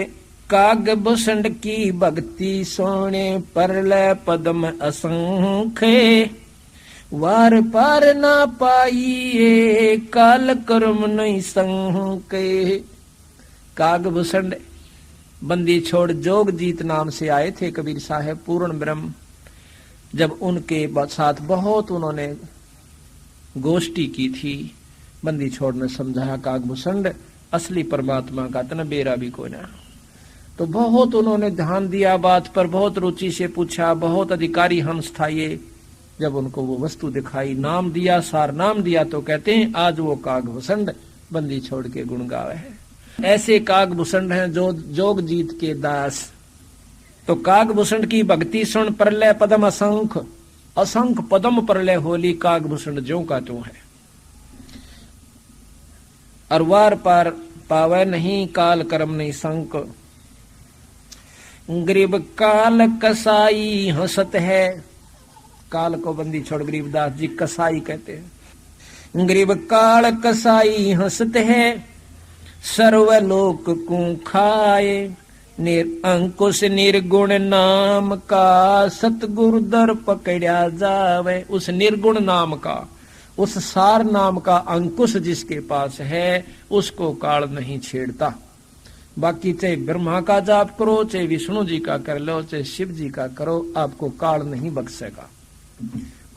[SPEAKER 1] काग भूषण की भक्ति सोने परलय पद्म असंख्य, वार पार ना पाइए काल कर्म नहीं संके। काग भूषण बंदी छोड़ जोग जीत नाम से आए थे कबीर साहब पूर्ण ब्रह्म। जब उनके साथ बहुत उन्होंने गोष्ठी की थी, बंदी छोड़ ने समझाया काग भूषण असली परमात्मा का तना बेरा भी कोई ना। तो बहुत उन्होंने ध्यान दिया बात पर, बहुत रुचि से पूछा, बहुत अधिकारी हंस था ये। जब उनको वो वस्तु दिखाई, नाम दिया, सार नाम दिया, तो कहते हैं आज वो कागभूषण बंदी छोड़ के गुण गावे है। ऐसे कागभूषण हैं जो जोग जीत के दास। तो कागभूषण की भक्ति सुन प्रलय पदम असंख्य, असंख्य पदम प्रलय होली, कागभूषण ज्यों का त्यों है। और वार पार पावे नहीं काल कर्म नहीं संक। गरीब काल कसाई हंसत है, काल को बंदी छोड़ गरीबदास जी कसाई कहते हैं। गरीब काल कसाई हंसत है, सर्वलोक को खाए, अंकुश निर्गुण नाम का सतगुरु दर पकड़ा जावे। उस निर्गुण नाम का, उस सार नाम का अंकुश जिसके पास है, उसको काल नहीं छेड़ता। बाकी चाहे ब्रह्मा का जाप करो, चाहे विष्णु जी का कर लो, चाहे शिव जी का करो, आपको काल नहीं बख्शेगा।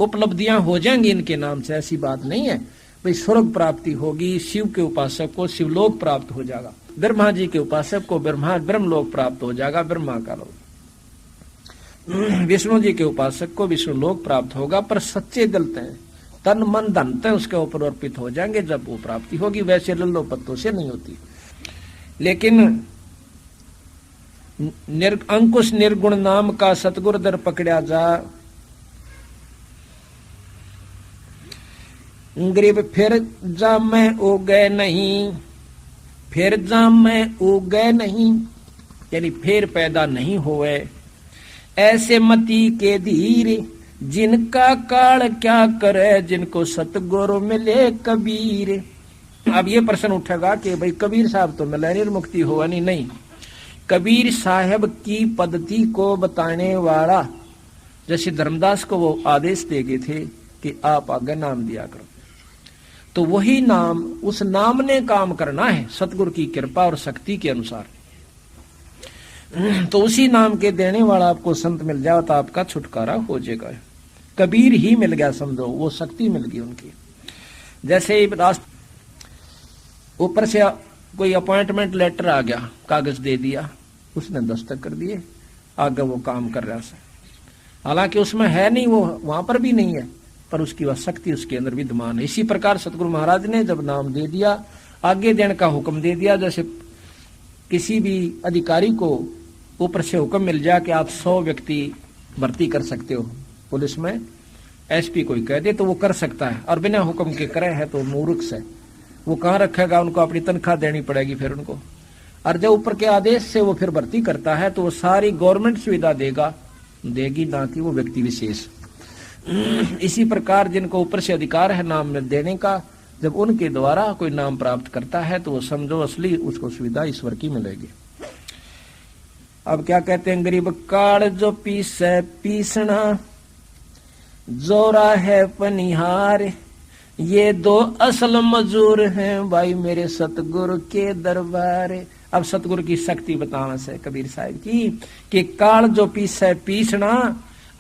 [SPEAKER 1] उपलब्धियां हो जाएंगी इनके नाम से, ऐसी बात नहीं है। भाई स्वर्ग प्राप्ति होगी, शिव के उपासक को शिवलोक प्राप्त हो जाएगा, ब्रह्मा जी के उपासक को ब्रह्मलोक प्राप्त हो जाएगा, ब्रह्मा का लोक। विष्णु जी के उपासक को विष्णु लोक प्राप्त होगा। पर सच्चे दिल हैं, तन मन धन तय उसके ऊपर अर्पित हो जाएंगे जब वो प्राप्ति होगी। वैसे लल्लो पत्तों से नहीं होती। लेकिन अंकुश निर्गुण नाम का सतगुर दर पकड़ा जा, गरीब फिर जाम में ओ गए नहीं, फिर जाम में ओ गए नहीं, यानी फिर पैदा नहीं हुए। ऐसे मती के धीर जिनका काल क्या करे, जिनको सतगुरु मिले कबीर। अब ये प्रश्न उठेगा कि भाई कबीर साहब तो मिले, निर्मुक्ति हुआ नहीं। कबीर साहब की पद्धति को बताने वाला, जैसे धर्मदास को वो आदेश दे गए थे कि आप आगे नाम दिया करो, तो वही नाम, उस नाम ने काम करना है सतगुरु की कृपा और शक्ति के अनुसार। तो उसी नाम के देने वाला आपको संत मिल जाए तो आपका छुटकारा हो जाएगा। कबीर ही मिल गया समझो, वो शक्ति मिल गई उनकी। जैसे ऊपर से कोई अपॉइंटमेंट लेटर आ गया, कागज दे दिया, उसने दस्तखत कर दिए, आगे वो काम कर रहा है। हालांकि उसमें है नहीं, वो वहां पर भी नहीं है, पर उसकी वह शक्ति उसके अंदर विद्यमान है। इसी प्रकार सतगुरु महाराज ने जब नाम दे दिया, आगे देने का हुक्म दे दिया। जैसे किसी भी अधिकारी को ऊपर से हुक्म मिल जाए कि आप 100 व्यक्ति भर्ती कर सकते हो पुलिस में, एसपी कोई कह दे तो वो कर सकता है, और बिना हुक्म के करे है तो मूर्ख से वो कहाँ रखेगा, उनको अपनी तनख्वाह देनी पड़ेगी फिर उनको। और जब ऊपर के आदेश से वो फिर भर्ती करता है तो वो सारी गवर्नमेंट सुविधा देगी, ना कि वो व्यक्ति विशेष। इसी प्रकार जिनको ऊपर से अधिकार है नाम देने का, जब उनके द्वारा कोई नाम प्राप्त करता है तो वो समझो असली उसको सुविधा ईश्वर की मिलेगी। अब क्या कहते हैं, गरीब काल जो पीसे पीसना, जोरा है पनिहार, ये 2 असल मजूर हैं भाई मेरे सतगुरु के दरबार। अब सतगुरु की शक्ति बताना से कबीर साहब की कि काल जो पीसे पीसना,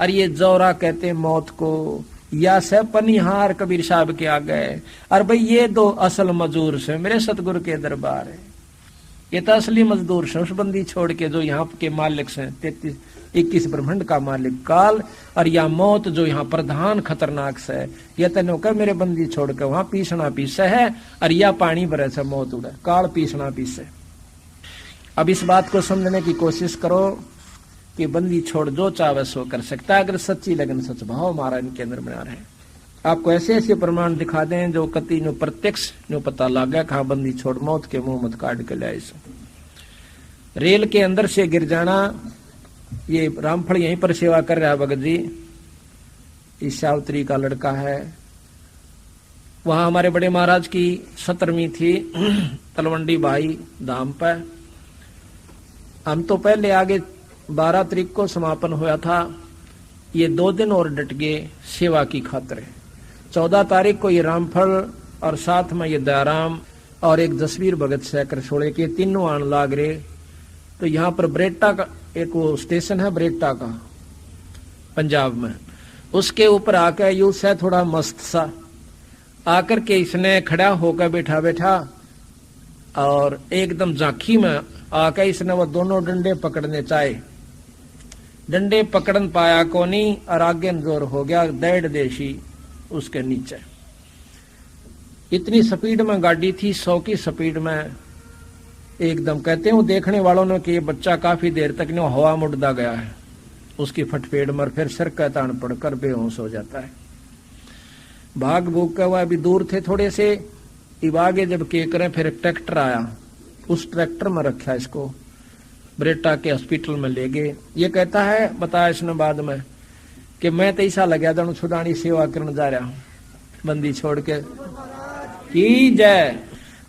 [SPEAKER 1] और ये जोरा कहते हैं मौत को, या से पनिहार कबीर साहब के आ गए। और भाई ये 2 असल मजदूर से मेरे सतगुरु के दरबार है। ये तो असली मजदूर से, उस बंदी छोड़ के जो यहाँ के मालिक से 33-21 ब्रह्मांड का मालिक काल, और या मौत जो यहाँ प्रधान खतरनाक से, ये तेनो कह मेरे बंदी छोड़ के वहां पीसना पीसे है, और या पानी भरे से मौत उड़े, काल पीसना पीसे। अब इस बात को समझने की कोशिश करो कि बंदी छोड़ जो चाहे सो कर सकता है, अगर सच्ची लगन सच भाव हमारा इनके अंदर बना रहे। आपको ऐसे ऐसे प्रमाण दिखा दें जो कति नो प्रत्यक्ष नो पता लगा कहा बंदी छोड़ मौत के मुंह मत काट के लाए। रेल के अंदर से गिर जाना, ये रामफल यहीं पर सेवा कर रहा है भगत जी, इस सावित्री का लड़का है। वहां हमारे बड़े महाराज की 17वीं थी तलवंडी भाई धाम पर। हम तो पहले आगे 12 तारीख को समापन हुआ था, ये 2 दिन और डट गए सेवा की खातिर। 14 तारीख को ये रामफल और साथ में ये दयाराम और एक जसवीर भगत शेखर छोड़े के तीनों आन लाग रहे। तो यहाँ पर ब्रेटा का एक वो स्टेशन है ब्रेटा का पंजाब में, उसके ऊपर आकर यूस है थोड़ा मस्त सा, आकर के इसने खड़ा होकर बैठा बैठा और एकदम झांकी में आकर इसने वो दोनों डंडे पकड़ने चाहे, डंडे पकड़न पाया को नहीं और आगे जोर हो गया 1.5 देशी उसके नीचे। इतनी स्पीड में गाड़ी थी, 100 की स्पीड में एकदम कहते हैं वो देखने वालों ने कि ये बच्चा काफी देर तक नहीं हवा मुड़दा गया है, उसकी फटफेड़ मर फिर सिर का तान पड़कर बेहोश हो जाता है। भाग भूग का हुआ, अभी दूर थे थोड़े से, इब आगे जब के करें फिर ट्रैक्टर आया, उस ट्रैक्टर में रखा इसको ब्रेटा के हॉस्पिटल में ले गए। ये कहता है, बताया इसने बाद में कि मैं तो ऐसा लगा था छुड़ानी सेवा करने जा रहा हूं बंदी छोड़ के की जय।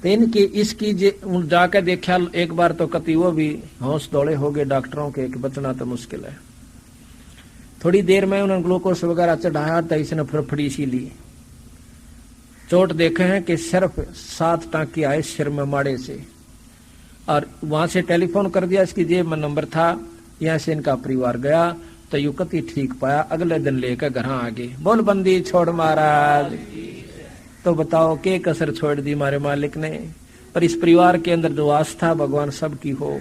[SPEAKER 1] तो इनकी इसकी जाके देखा एक बार तो कति वो भी होश दौड़े हो गए डॉक्टरों के कि बचना तो मुश्किल है। थोड़ी देर में उन्होंने ग्लूकोज वगैरह चढ़ाया तो इसने फड़फड़ी सी ली। चोट देखे हैं कि सिर्फ 7 टांके आए सिर में माड़े से, और वहां से टेलीफोन कर दिया, इसकी जेब में नंबर था, यहाँ से इनका परिवार गया तो युवती ठीक पाया, अगले दिन लेकर घर आ गए। बोल बंदी छोड़ महाराज। तो बताओ के कसर छोड़ दी हमारे मालिक ने। पर इस परिवार के अंदर जो आस्था भगवान सबकी हो,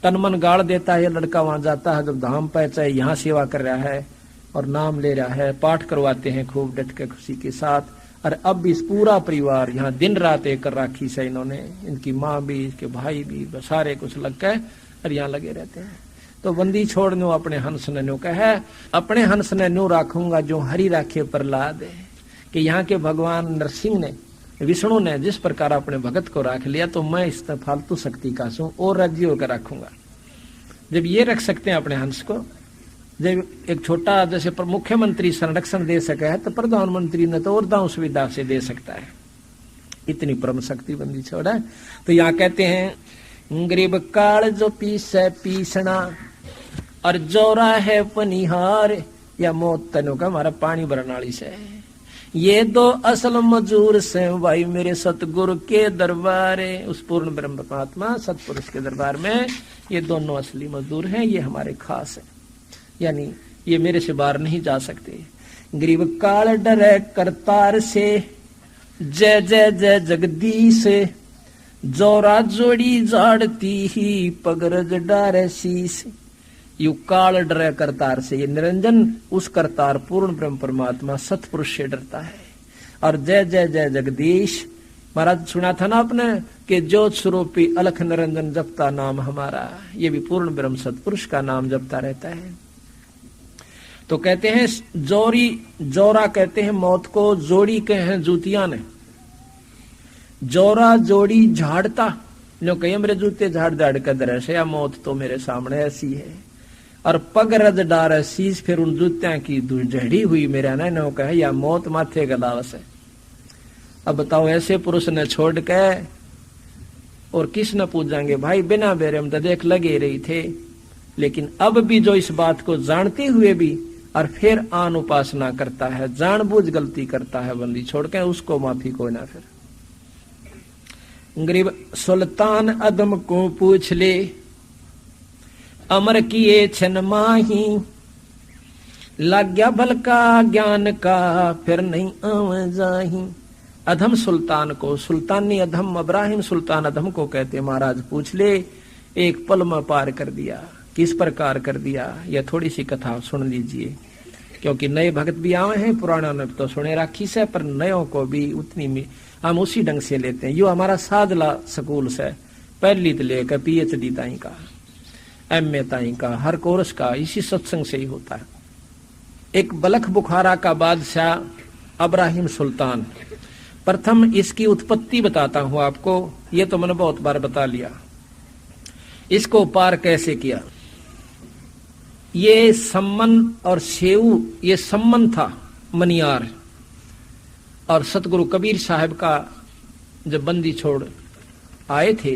[SPEAKER 1] तन मन गाड़ देता है। लड़का वहां जाता है जब धाम पे, चाहे यहाँ सेवा कर रहा है और नाम ले रहा है, पाठ करवाते हैं खूब डट के खुशी के साथ। और अब भी इस पूरा परिवार यहाँ दिन रात एक राखी से इन्होंने, इनकी माँ भी, इसके भाई भी, सारे कुछ लग के और यहाँ लगे रहते हैं। तो बंदी छोड़ नो अपने हंस ने नो कहे, अपने हंस ने नो राखूंगा जो हरि राखे प्रहलाद। कि यहाँ के भगवान नरसिंह ने, विष्णु ने जिस प्रकार अपने भगत को राख लिया, तो मैं इस फालतू शक्ति का सू और राज्य होकर रखूंगा। जब ये रख सकते हैं अपने हंस को, जब एक छोटा जैसे मुख्यमंत्री संरक्षण दे सका है, तो प्रधानमंत्री ने तो और दांव सुविधा से दे सकता है। इतनी परम शक्ति बंदी छोड़ा है। तो यहाँ कहते हैं गरीब काल जो पीसे पीसना और जोरा है पनिहार, या मौत तनु का हमारा पानी भरनाली से। ये दो असल मजूर से भाई मेरे सतगुरु के दरबार, उस पूर्ण ब्रह्म परमात्मा सतपुरुष के दरबार में ये दोनों असली मजदूर हैं, ये हमारे खास है, यानी ये मेरे से बाहर नहीं जा सकते। गरीब काल डरे करतार से, जय जय जय जगदीश, जोरा जोड़ी झाड़ती ही पगरज डारे शीश। यू काल डरे करतार से, ये निरंजन उस करतार पूर्ण ब्रह्म परमात्मा सतपुरुष से डरता है। और जय जय जय जगदीश, महाराज सुना था ना आपने कि ज्योत स्वरूपी अलख निरंजन जपता नाम हमारा, ये भी पूर्ण ब्रह्म सतपुरुष का नाम जपता रहता है। तो कहते हैं जोरी, जोरा कहते हैं मौत को, जोड़ी कहे हैं जूतियां ने। जोरा जोड़ी झाड़ता, जो कहे मेरे जूते झाड़ झाड़ कर दरस, या मौत तो मेरे सामने ऐसी है। और पग रज डार शीश, फिर उन जूतियां की झड़ी हुई मेरा न कहे, या मौत माथे गलावस है। अब बताओ ऐसे पुरुष ने छोड़ के और किस न पूछेंगे भाई, बिना बेरे में तो देख लगे रही थे। लेकिन अब भी जो इस बात को जानते हुए भी और फिर आन उपासना करता है, जानबूझ गलती करता है बंदी छोड़ के, उसको माफी कोई ना। फिर गरीब सुल्तान अदम को पूछ ले, अमर किए छन माही, लग गया भल का ज्ञान का फिर नहीं आव जाही। अधम सुल्तान को, सुल्तानी अधम अब्राहिम सुल्तान अधम को कहते महाराज पूछ ले, एक पल में पार कर दिया। किस प्रकार कर दिया, यह थोड़ी सी कथा सुन लीजिए, क्योंकि नए भक्त भी आए हैं, पुराना ने तो सुने राखी से, पर नयों को भी उतनी हम उसी ढंग से लेते हैं। यो हमारा साधला स्कूल से पहली तो लेकर PhD ताई का, MA ताई का, हर कोर्स का इसी सत्संग से ही होता है। एक बलख बुखारा का बादशाह अब्राहिम सुल्तान, प्रथम इसकी उत्पत्ति बताता हूं आपको, ये तो मैंने बहुत बार बता लिया। इसको पार कैसे किया, ये सम्मन और सेऊ, ये सम्मन था मनियार। और सतगुरु कबीर साहब का जब बंदी छोड़ आए थे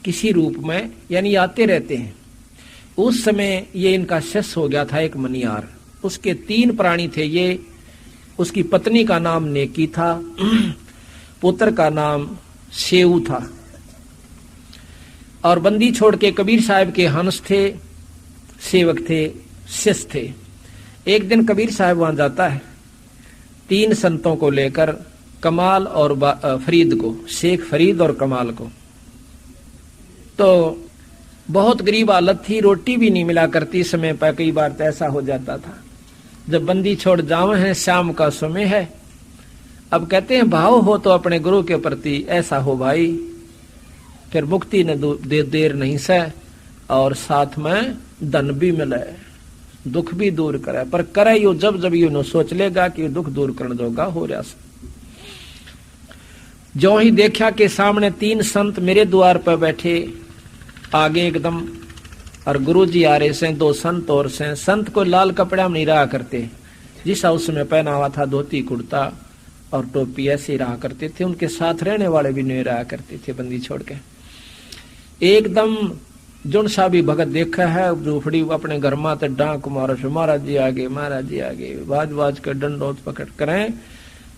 [SPEAKER 1] किसी रूप में, यानी आते रहते हैं, उस समय ये इनका शिष्य हो गया था एक मनियार। उसके 3 प्राणी थे, ये उसकी पत्नी का नाम नेकी था, पुत्र का नाम सेऊ था, और बंदी छोड़ के कबीर साहब के हंस थे, सेवक थे, शिष्य थे। एक दिन कबीर साहब वहां जाता है 3 संतों को लेकर, कमाल और फरीद को, शेख फरीद और कमाल को। तो बहुत गरीब हालत थी, रोटी भी नहीं मिला करती समय पर, कई बार तो ऐसा हो जाता था। जब बंदी छोड़ जावे हैं, शाम का समय है, अब कहते हैं भाव हो तो अपने गुरु के प्रति ऐसा हो भाई, फिर मुक्ति ने देर नहीं से, और साथ में धन भी मिले, दुख भी दूर करे। पर करे यो जब जब यू सोच लेगा कि दुख दूर करने जोगा हो रहा। जो ही देखा कि सामने 3 संत मेरे द्वार पर बैठे, आगे एकदम, और गुरु जी आ रहे से 2 संत और से। संत को लाल कपड़ा में नहीं रहा करते, जिस उसमें पहना हुआ था धोती कुर्ता और टोपी, ऐसे रहा करते थे। उनके साथ रहने वाले भी नहीं रहा करते थे बंदी छोड़ के। एकदम जुन सा भी भगत देखा है झूपड़ी अपने घर में तो डांक मारो, महाराज जी आगे, महाराज जी आगे, बाज बाज कर डंडोत पकड़ करें,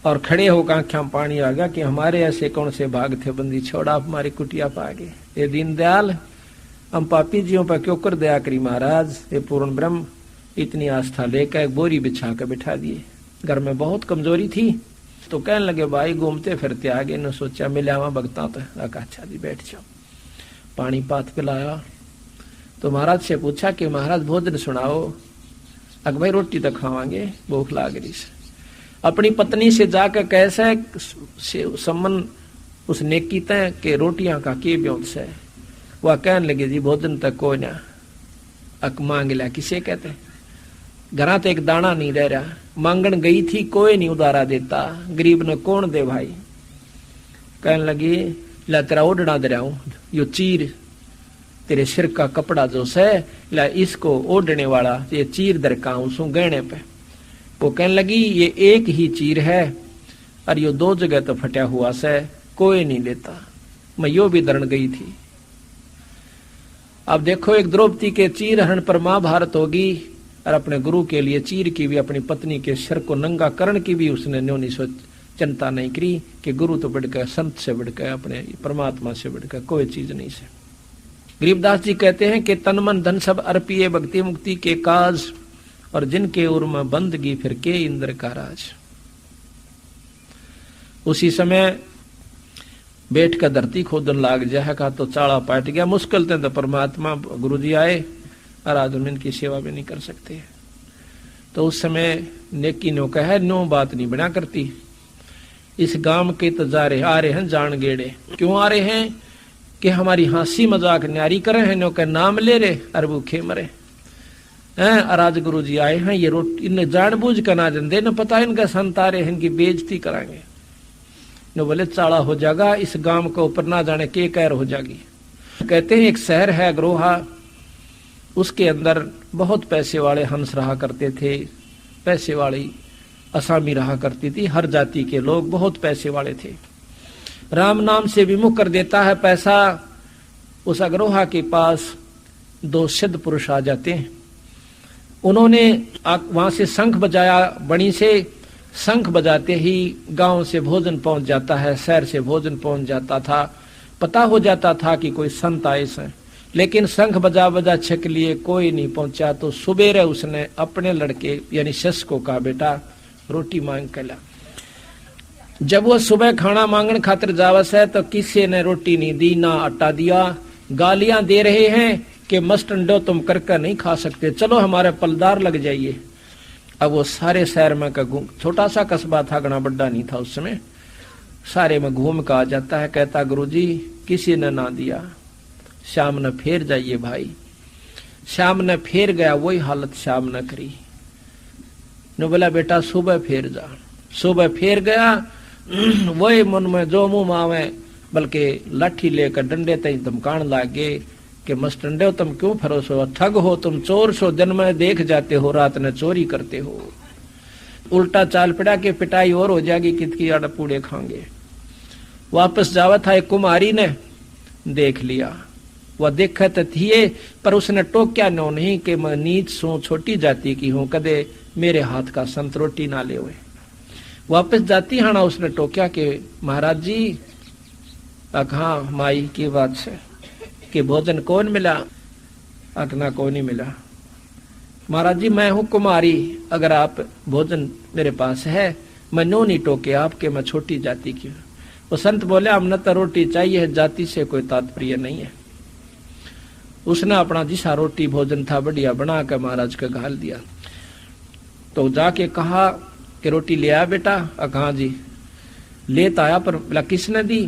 [SPEAKER 1] और खड़े होकर आंखों में पानी आ गया कि हमारे ऐसे कौन से भाग थे बंदी छोड़ा हमारी कुटिया पा गए। ये दीनदयाल हम पापी जियों पर क्यों कर दया करी महाराज। ये पूर्ण ब्रह्म इतनी आस्था लेकर एक बोरी बिछा कर बिठा दिए। घर में बहुत कमजोरी थी तो कहने लगे भाई घूमते फिरते आगे न सोचा मिलावा भगता तो अच्छा जी बैठ जाओ। पानी पात पिलाया तो महाराज से पूछा कि महाराज भोजन सुनाओ। अग भाई रोटी तो खावांगे भूख लाग रही से। अपनी पत्नी से जाकर कैसे सम्मन उस नेकी तय के रोटियां का के ब्योत से वह कहने लगे जी भोजन तक कोई ना अक मांग लिया किसे कहते घरा तो एक दाना नहीं रह रहा। मांगन गई थी कोई नहीं उदारा देता गरीब ने कौन दे भाई। कहने लगी ला तेरा ओढ़ना दे रहा हूं यो चीर तेरे सिर का कपड़ा जो से ला इसको ओढ़ने वाला ये चीर दरका उसू गहने पे। वो कहने लगी ये एक ही चीर है और यो दो जगह तो फटा हुआ से कोई नहीं लेता। मैं यो भी दरण गई थी। अब देखो एक द्रौपदी के चीर हरण पर महाभारत होगी और अपने गुरु के लिए चीर की भी अपनी पत्नी के सिर को नंगा करण की भी उसने न्योनी सोच चिंता नहीं करी कि गुरु तो बढ़कर संत से बढ़कर अपने परमात्मा से बढ़कर कोई चीज नहीं से। गरीबदास जी कहते हैं कि तन मन धन सब अर्पिए भक्ति मुक्ति के काज और जिनके उर्म बंदगी फिर के इंद्र का राज। उसी समय बैठ कर धरती खोदन लाग जाएगा तो चाड़ा पाट गया। मुश्किल थे तो परमात्मा गुरु जी आए और आज इनकी सेवा भी नहीं कर सकते। तो उस समय नेकी नो कहे नो बात नहीं बना करती। इस गांव के तो आ रहे हैं जान गेड़े। क्यों आ रहे हैं कि हमारी हंसी मजाक न्यारी करे हैं नो के नाम ले रहे और भूखे मरे हैं। और आज गुरु जी आए हैं ये रोटी इन्हें जानबूझ कर ना जन दे न पता इनका संत आ रहे हैं इनकी बेइज्जती कराएंगे नो बोले चाड़ा हो जाएगा इस गांव को ऊपर ना जाने के कैर हो जाएगी। कहते हैं एक शहर है अग्रोहा उसके अंदर बहुत पैसे वाले हंस रहा करते थे। पैसे वाली असामी रहा करती थी। हर जाति के लोग बहुत पैसे वाले थे। राम नाम से विमुख कर देता है पैसा। उस अग्रोहा के पास दो सिद्ध पुरुष आ जाते हैं। उन्होंने वहां से शंख बजाया बणी से। शंख बजाते ही गांव से भोजन पहुंच जाता है शहर से भोजन पहुंच जाता था। पता हो जाता था कि कोई संत आए हैं लेकिन शंख बजा बजा छक लिए कोई नहीं पहुंचा। तो सुबेरे उसने अपने लड़के यानी शिष्य को कहा बेटा रोटी मांग के ला। जब वो सुबह खाना मांगने खातिर जावस है तो किसी ने रोटी नहीं दी ना आटा दिया। गालियां दे रहे हैं कि मस्टंडो तुम करके नहीं खा सकते चलो हमारे पलदार लग जाइए। अब वो सारे शहर में का छोटा सा कस्बा था घना बड़ा नहीं था उस समय। सारे में घूम का आ जाता है कहता गुरुजी किसी ने ना दिया। शाम ने फिर जाइए भाई। शाम ने फिर गया वही हालत शाम ने करी। ने बोला बेटा सुबह फिर जा। सुबह फिर गया वही मन में जो मुंह मावे बल्कि लाठी लेकर डंडे तई धमकान लागे कि मस्टंडे तुम क्यों फरोसो ठग हो तुम चोर सो दिन में देख जाते हो रात में चोरी करते हो। उल्टा चाल पड़ा के पिटाई और हो जाएगी कितकी आड़ पूड़े खाएंगे। वापस जावा था एक कुमारी ने देख लिया। वह देखत थी पर उसने टोक्या नो नहीं कि मैं नीच सो छोटी जाति की हूं कदे मेरे हाथ का संत रोटी ना ले हुए। वापस जाती हाना उसने टोक्या कि महाराज जी हाँ माई की बात से कि भोजन कौन मिला। अकना कौन नहीं मिला। महाराज जी मैं हूं कुमारी अगर आप भोजन मेरे पास है मैं नो नहीं टोके आपके मैं छोटी जाति की हूं। वो संत बोले हमने तो रोटी चाहिए जाति से कोई तात्पर्य नहीं है। उसने अपना जिसा रोटी भोजन था बढ़िया बना कर महाराज का घाल दिया। तो जाके कहा कि रोटी ले आया बेटा। कहा जी लेता आया पर बोला किसने दी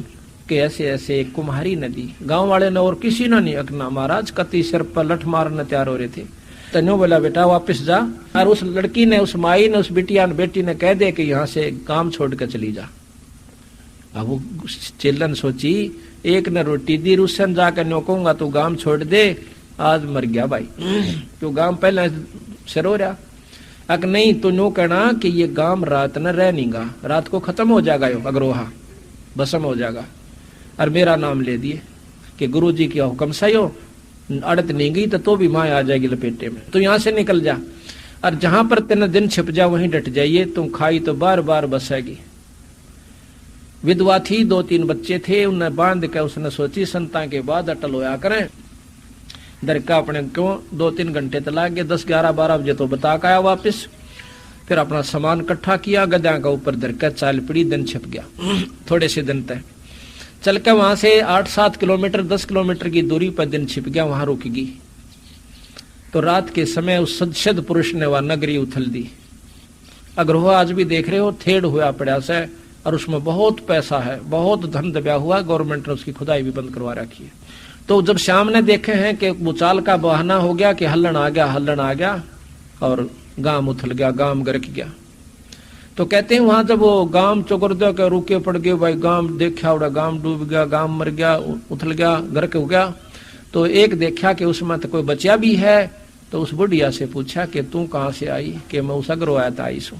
[SPEAKER 1] कि ऐसे ऐसे एक कुम्हारी ने दी। गांव वाले ने और किसी ने नहीं। अकना महाराज कति सिर पर लठ मारने तैयार हो रहे थे। तन्यो बोला बेटा वापस जा और उस लड़की ने उस माई ने उस बिटिया ने बेटी ने कह दे कि यहाँ से काम छोड़ कर चली जा। अब वो चिल्लन सोची एक ने रोटी दी रुसन जाकर न्यो कहूंगा तू गांव छोड़ दे आज मर गया भाई तू गांव पहले सिर हो रहा। अक नहीं तो नो कहना कि ये गांव रात न रह नहीं गा रात को खत्म हो जाएगा यो अग्रोहा भस्म हो जाएगा। और मेरा नाम ले दिए कि गुरु जी की हुक्म सही हो अड़त नहीं गई तो भी माँ आ जाएगी लपेटे में। तो यहाँ से निकल जा और जहां पर तेना दिन छिप जा वहीं डट जाइए तुम खाई तो बार बार बसेगी विधवा थी, 2-3 बच्चे थे, उन्हें बांध के उसने सोची संता के बाद अटल होया करें। दरका अपने क्यों 2-3 घंटे तला गए, 10-11-12 बजे तो बता के आया वापिस। फिर अपना सामान इकट्ठा किया, गद्या का ऊपर दरका चाल पड़ी, दिन छिप गया। थोड़े से दिन तक चल के वहां से 8-7 किलोमीटर 10 किलोमीटर की दूरी पर दिन छिप गया, वहां रुक गई। तो रात के समय उस सदसद पुरुष ने वह नगरी उथल दी। अगर वो आज भी देख रहे हो, थेड़ हुआ पड़ा से, और उसमें बहुत पैसा है, बहुत धन दबा हुआ, गवर्नमेंट ने उसकी खुदाई भी बंद करवा रखी है। तो जब श्याम ने देखे हैं कि भूचाल का बहाना हो गया, कि हल्लन आ गया और गांव उथल गया, गांव गरक गया, तो कहते हैं वहां जब वो गांव चौकरदा के रुके पड़ गए, भाई गांव देखा उड़ा, गांव डूब गया, गांव मर गया, उथल गया, गरक हो गया। तो एक देखा कि उसमें तो कोई बचा भी है, तो उस बुढ़िया से पूछा कि तू कहाँ से आई? कि मैं उस अग्रो आया था, आई सू।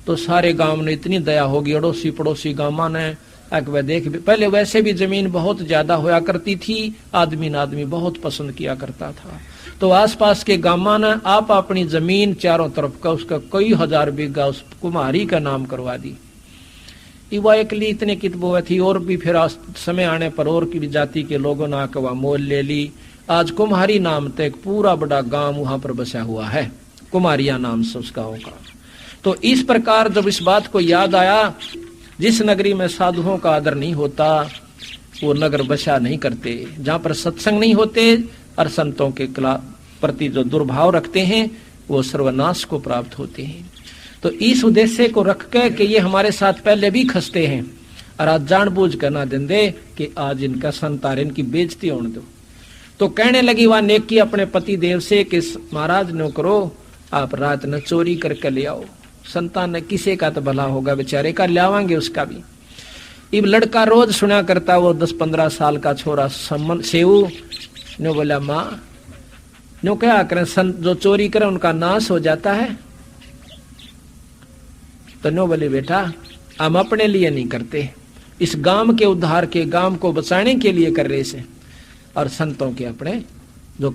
[SPEAKER 1] तो सारे गांव ने इतनी दया होगी, अड़ोसी पड़ोसी गांव ने देख, पहले वैसे भी जमीन बहुत ज्यादा होया करती थी, आदमी न आदमी बहुत पसंद किया करता था। तो आसपास के गांव ने आप अपनी जमीन चारों तरफ का उसका कई हजार बीघा उस कुम्हारी का नाम करवा दी। वह एकली इतने कितबो थी, और भी फिर समय आने पर और की भी जाति के लोगों ने आकर वह मोल ले ली। आज कुम्हारी नाम तक एक पूरा बड़ा गांव वहां पर बसा हुआ है, कुम्हारिया नाम से उस गांव का। तो इस प्रकार जब इस बात को याद आया, जिस नगरी में साधुओं का आदर नहीं होता वो नगर बसा नहीं करते, जहां पर सत्संग नहीं होते और संतों के प्रति जो दुर्भाव रखते हैं वो सर्वनाश को प्राप्त होते हैं। तो इस उद्देश्य को रख के कि ये हमारे साथ पहले भी खसते हैं, और आज जानबूझ कर ना देंदे कि आज इनका संतार इनकी बेइज्जती होने दो। तो कहने लगी वह नेकी अपने पति देव से कि महाराज नो करो, आप रात न चोरी करके ले आओ। संतान ने किसे का तो भला होगा, बेचारे का लावांगे उसका भी। इब लड़का रोज सुना करता, वो 10-15 साल का छोरा सेऊ ने बोला, माँ नो क्या करें, जो चोरी करे उनका नाश हो जाता है। तो नो बोले, बेटा हम अपने लिए नहीं करते, इस गांव के उद्धार के, गांव को बचाने के लिए कर रहे से, और संतों के अपने जो